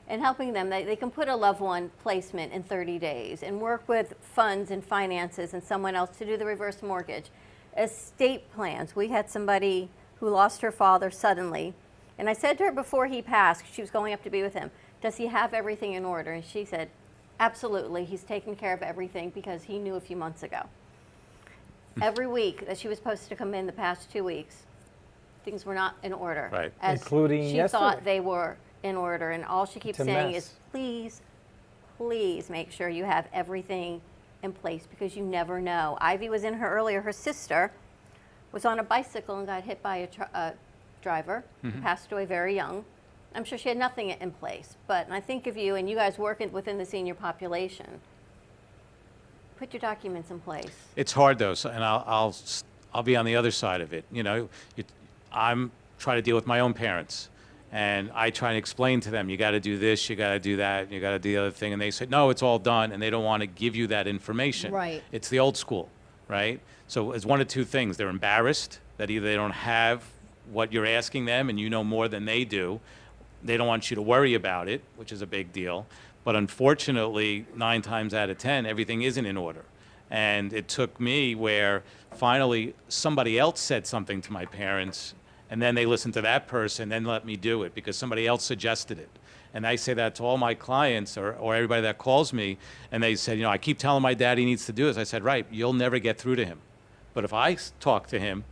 and helping them. They can put a loved one placement in 30 days, and work with funds and finances and someone else to do the reverse mortgage, estate plans. We had somebody who lost her father suddenly, and I said to her before he passed, she was going up to be with him, does he have everything in order? And she said, absolutely. He's taken care of everything because he knew a few months ago. Every week that she was supposed to come in the past 2 weeks, things were not in order. Right. As Including she yesterday. thought they were in order. And all she keeps It's a saying mess. is, please, please make sure you have everything in place because you never know. Ivy was in her earlier. Her sister was on a bicycle and got hit by a driver, Mhm. passed away very young. I'm sure she had nothing in place. But I think of you, and you guys work within the senior population. Put your documents in place. It's hard though, and I'll be on the other side of it. You know, I'm trying to deal with my own parents, and I try and explain to them, you got to do this, you got to do that, you got to do the other thing, and they say, no, it's all done, and they don't want to give you that information. Right. It's the old school, right? So it's one of two things: they're embarrassed that either they don't have what you're asking them, and you know more than they do. They don't want you to worry about it, which is a big deal. But unfortunately, 9 times out of 10, everything isn't in order. And it took me where finally somebody else said something to my parents, and then they listened to that person, then let me do it because somebody else suggested it. And I say that to all my clients or everybody that calls me, and they said, you know, I keep telling my dad he needs to do this. I said, right, you'll never get through to him. But if I talk to him,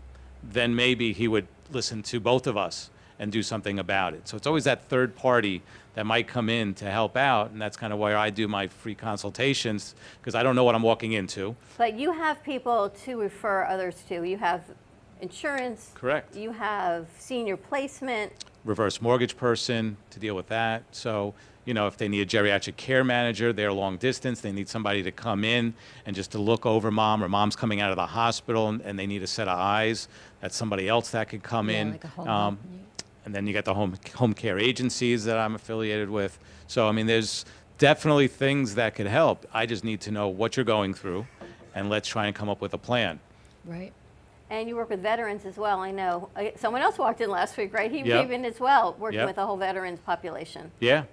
then maybe he would listen to both of us and do something about it. So it's always that third party that might come in to help out, and that's kind of where I do my free consultations, because I don't know what I'm walking into. But you have people to refer others to. You have insurance. Correct. You have senior placement. Reverse mortgage person to deal with that. So, you know, if they need a geriatric care manager, they're long distance, they need somebody to come in and just to look over mom, or mom's coming out of the hospital and they need a set of eyes, that's somebody else that could come in. Like a home And then you got the home care agencies that I'm affiliated with. So, I mean, there's definitely things that could help. I just need to know what you're going through, and let's try and come up with a plan. Right. And you work with veterans as well, I know. Someone else walked in last week, right? He Yep. came in as well, working Yep. with the whole veterans population. Yeah.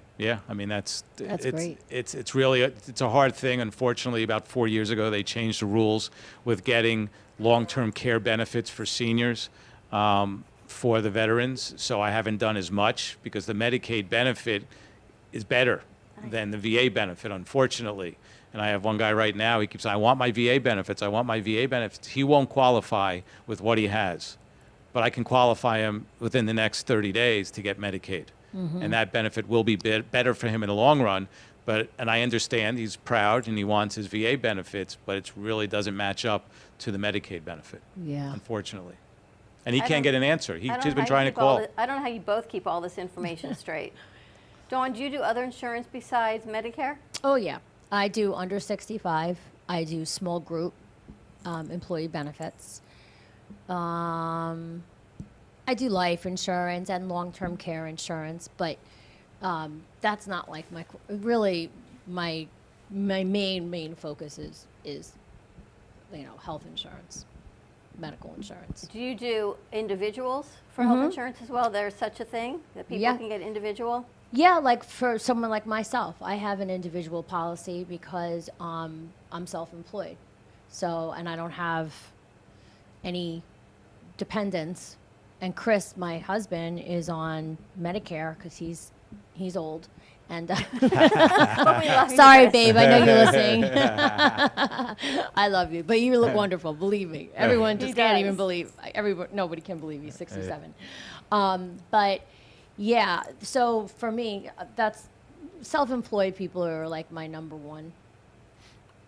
I mean, That's it's great. It's really it's a hard thing. Unfortunately, about 4 years ago, they changed the rules with getting long-term care benefits for seniors. For the veterans, so I haven't done as much because the Medicaid benefit is better than the VA benefit, unfortunately. And I have one guy right now, he keeps saying, I want my VA benefits, I want my VA benefits. He won't qualify with what he has, but I can qualify him within the next 30 days to get Medicaid. And that benefit will be better for him in the long run. And I understand he's proud and he wants his VA benefits, but it really doesn't match up to the Medicaid benefit, Yeah. unfortunately. And he I can't don't- get an answer. He's I don't been know how trying you to keep all call. I don't know how you both keep all this information straight. Dawn, do you do other insurance besides Medicare? Oh, yeah. I do under 65 I do small group employee benefits. I do life insurance and long-term care insurance, but that's not like my main focus is health insurance, medical insurance. Do you do individuals for health insurance as well? There's such a thing that people can get individual? Yeah, like for someone like myself, I have an individual policy because I'm self-employed. So, and I don't have any dependents. And Chris, my husband, is on Medicare because he's old. And But we love you, sorry, Chris. babe, I know you're listening. I love you, but you look wonderful. Believe me, everyone He just can't even does. believe. Nobody can believe he's 67. But yeah, so for me, that's self-employed people are like my number one.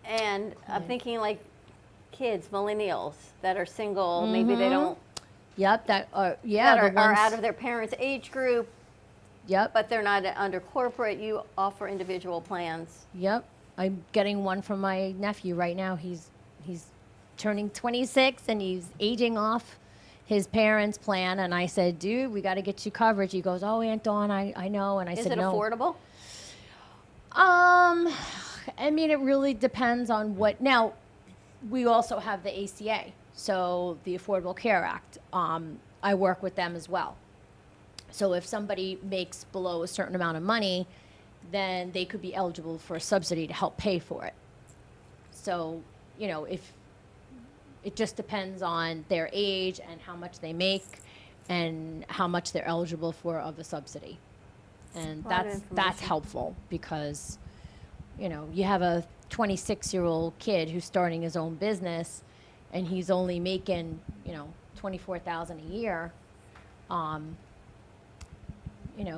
And I'm thinking like kids, millennials that are single, maybe they don't. Yep, that are that are ones- out of their parents' age group. Yep. But they're not under corporate. You offer individual plans. Yep, I'm getting one from my nephew right now. He's turning 26 and he's aging off his parents' plan. And I said, dude, we got to get you coverage. He goes, oh, Aunt Dawn, I know. And I Is said, it no. affordable? I mean, it really depends on what. Now, we also have the ACA, so the Affordable Care Act. I work with them as well. So if somebody makes below a certain amount of money, then they could be eligible for a subsidy to help pay for it. So, if it just depends on their age and how much they make and how much they're eligible for of a subsidy. And A lot of that's information. helpful because, you have a 26-year-old kid who's starting his own business and he's only making, $24,000 a year.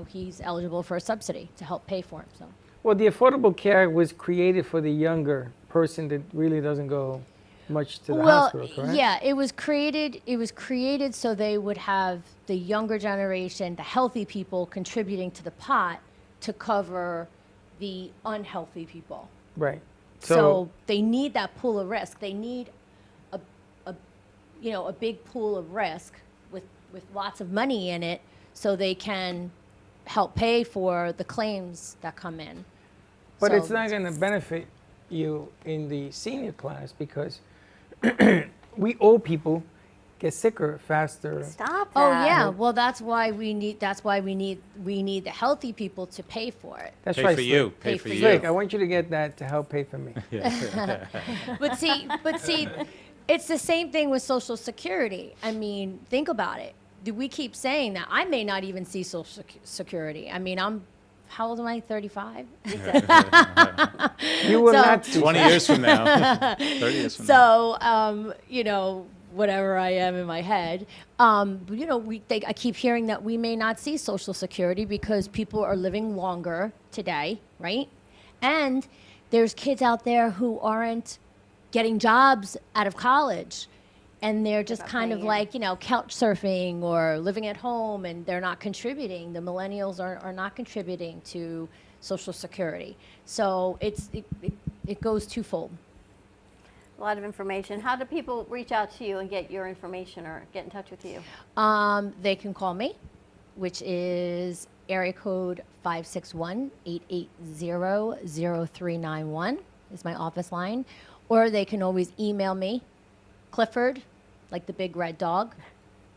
He's eligible for a subsidy to help pay for him. So. Well, the Affordable Care was created for the younger person that really doesn't go much to the hospital, correct? Yeah, it was created so they would have the younger generation, the healthy people contributing to the pot to cover the unhealthy people. Right. So they need that pool of risk. They need a big pool of risk with lots of money in it so they can help pay for the claims that come in. But So it's not going to benefit you in the senior class because we old people get sicker faster. Stop Oh yeah, well that's why we need the healthy people to pay for it. That's Pay right. for Slick. you. Pay for you. Slick, I want you to get that to help pay for me. But see, it's the same thing with Social Security. I mean, think about it. Do we keep saying that? I may not even see Social Security. I mean, how old am I? 35? You will not see 20 years from now. 30 years from now. So, whatever I am in my head, I keep hearing that we may not see Social Security because people are living longer today, right? And there's kids out there who aren't getting jobs out of college. And they're just kind of like, couch surfing or living at home and they're not contributing. The millennials are not contributing to Social Security. So it goes twofold. A lot of information. How do people reach out to you and get your information or get in touch with you? They can call me, which is area code 561-880-0391 is my office line. Or they can always email me, Clifford, like the big red dog,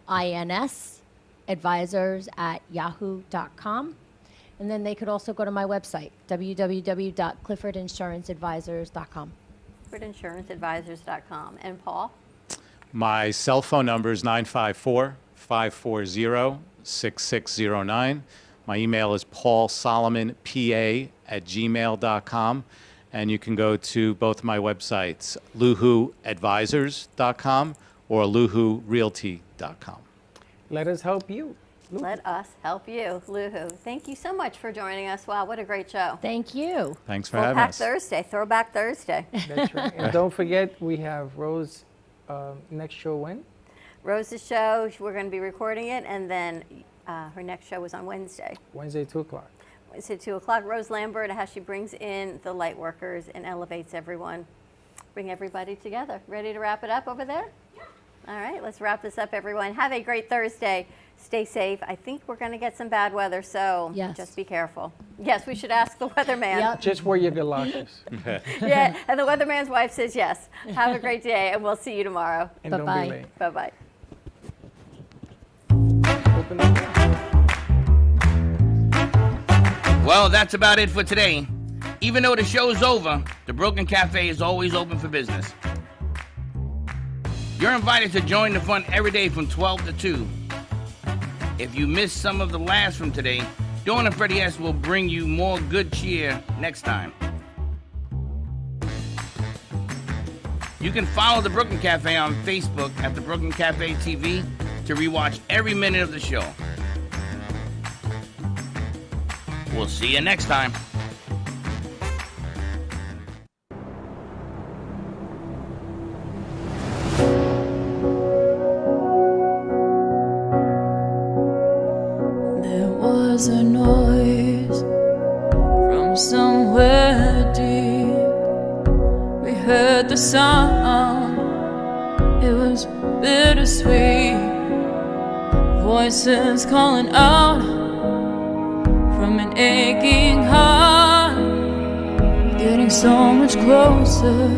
INS@yahoo.com. And then they could also go to my website, www.cliffordinsuranceadvisors.com. CliffordInsuranceAdvisors.com. And Paul? My cell phone number is 954-540-6609. My email is paulsolomonpa@gmail.com. And you can go to both my websites, luhuadvisors.com or luhurealty.com. Let us help you. Let us help you, Luhu. Thank you so much for joining us. Wow, what a great show. Thank you. Thanks for having us. Throwback Thursday. That's right. And don't forget, we have Rose next show when? Rose's show, we're going to be recording it, and then her next show is on Wednesday. Wednesday, 2 o'clock. Wednesday, 2 o'clock. Rose Lambert, how she brings in the light workers and elevates everyone. bring everybody together. Ready to wrap it up over there? Yeah. All right, let's wrap this up, everyone. Have a great Thursday. Stay safe. I think we're going to get some bad weather, so just be careful. Yes, we should ask the weatherman. Just wear your galoshes. Yeah, and the weatherman's wife says yes. Have a great day, and we'll see you tomorrow. And don't be late. Bye-bye. Well, that's about it for today. Even though the show's over, the Brooklyn Cafe is always open for business. You're invited to join the fun every day from 12 to 2. If you missed some of the laughs from today, Dawn and Freddie S. will bring you more good cheer next time. You can follow the Brooklyn Cafe on Facebook at the Brooklyn Cafe TV to rewatch every minute of the show. We'll see you next time. There was a noise from somewhere deep. We heard the sound, it was bittersweet. Voices calling out from an aching heart, getting so much closer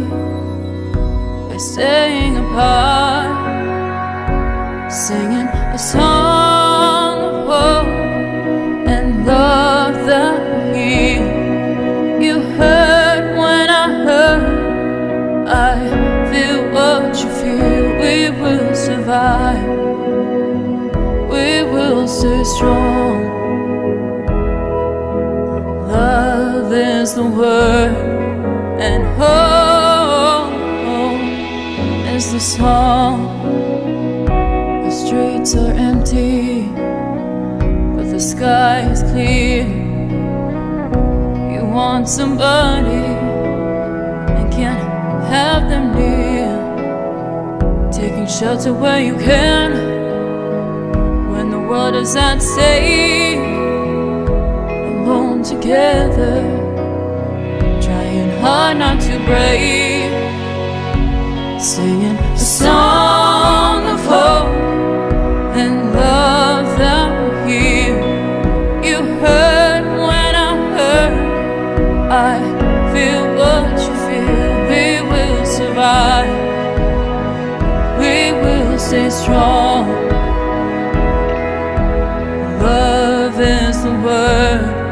by staying apart, singing a song of hope and love that you heard when I heard. I feel what you feel. We will survive. We will stay strong. Love is the word, and hope is the song. The streets are empty, but the sky is clear. You want somebody and can't have them near. Taking shelter where you can when the world is at stake. Alone together, trying hard not to break. Singing a song of hope and love that will heal. You heard when I heard. I feel what you feel. We will survive. We will stay strong. Love is the word.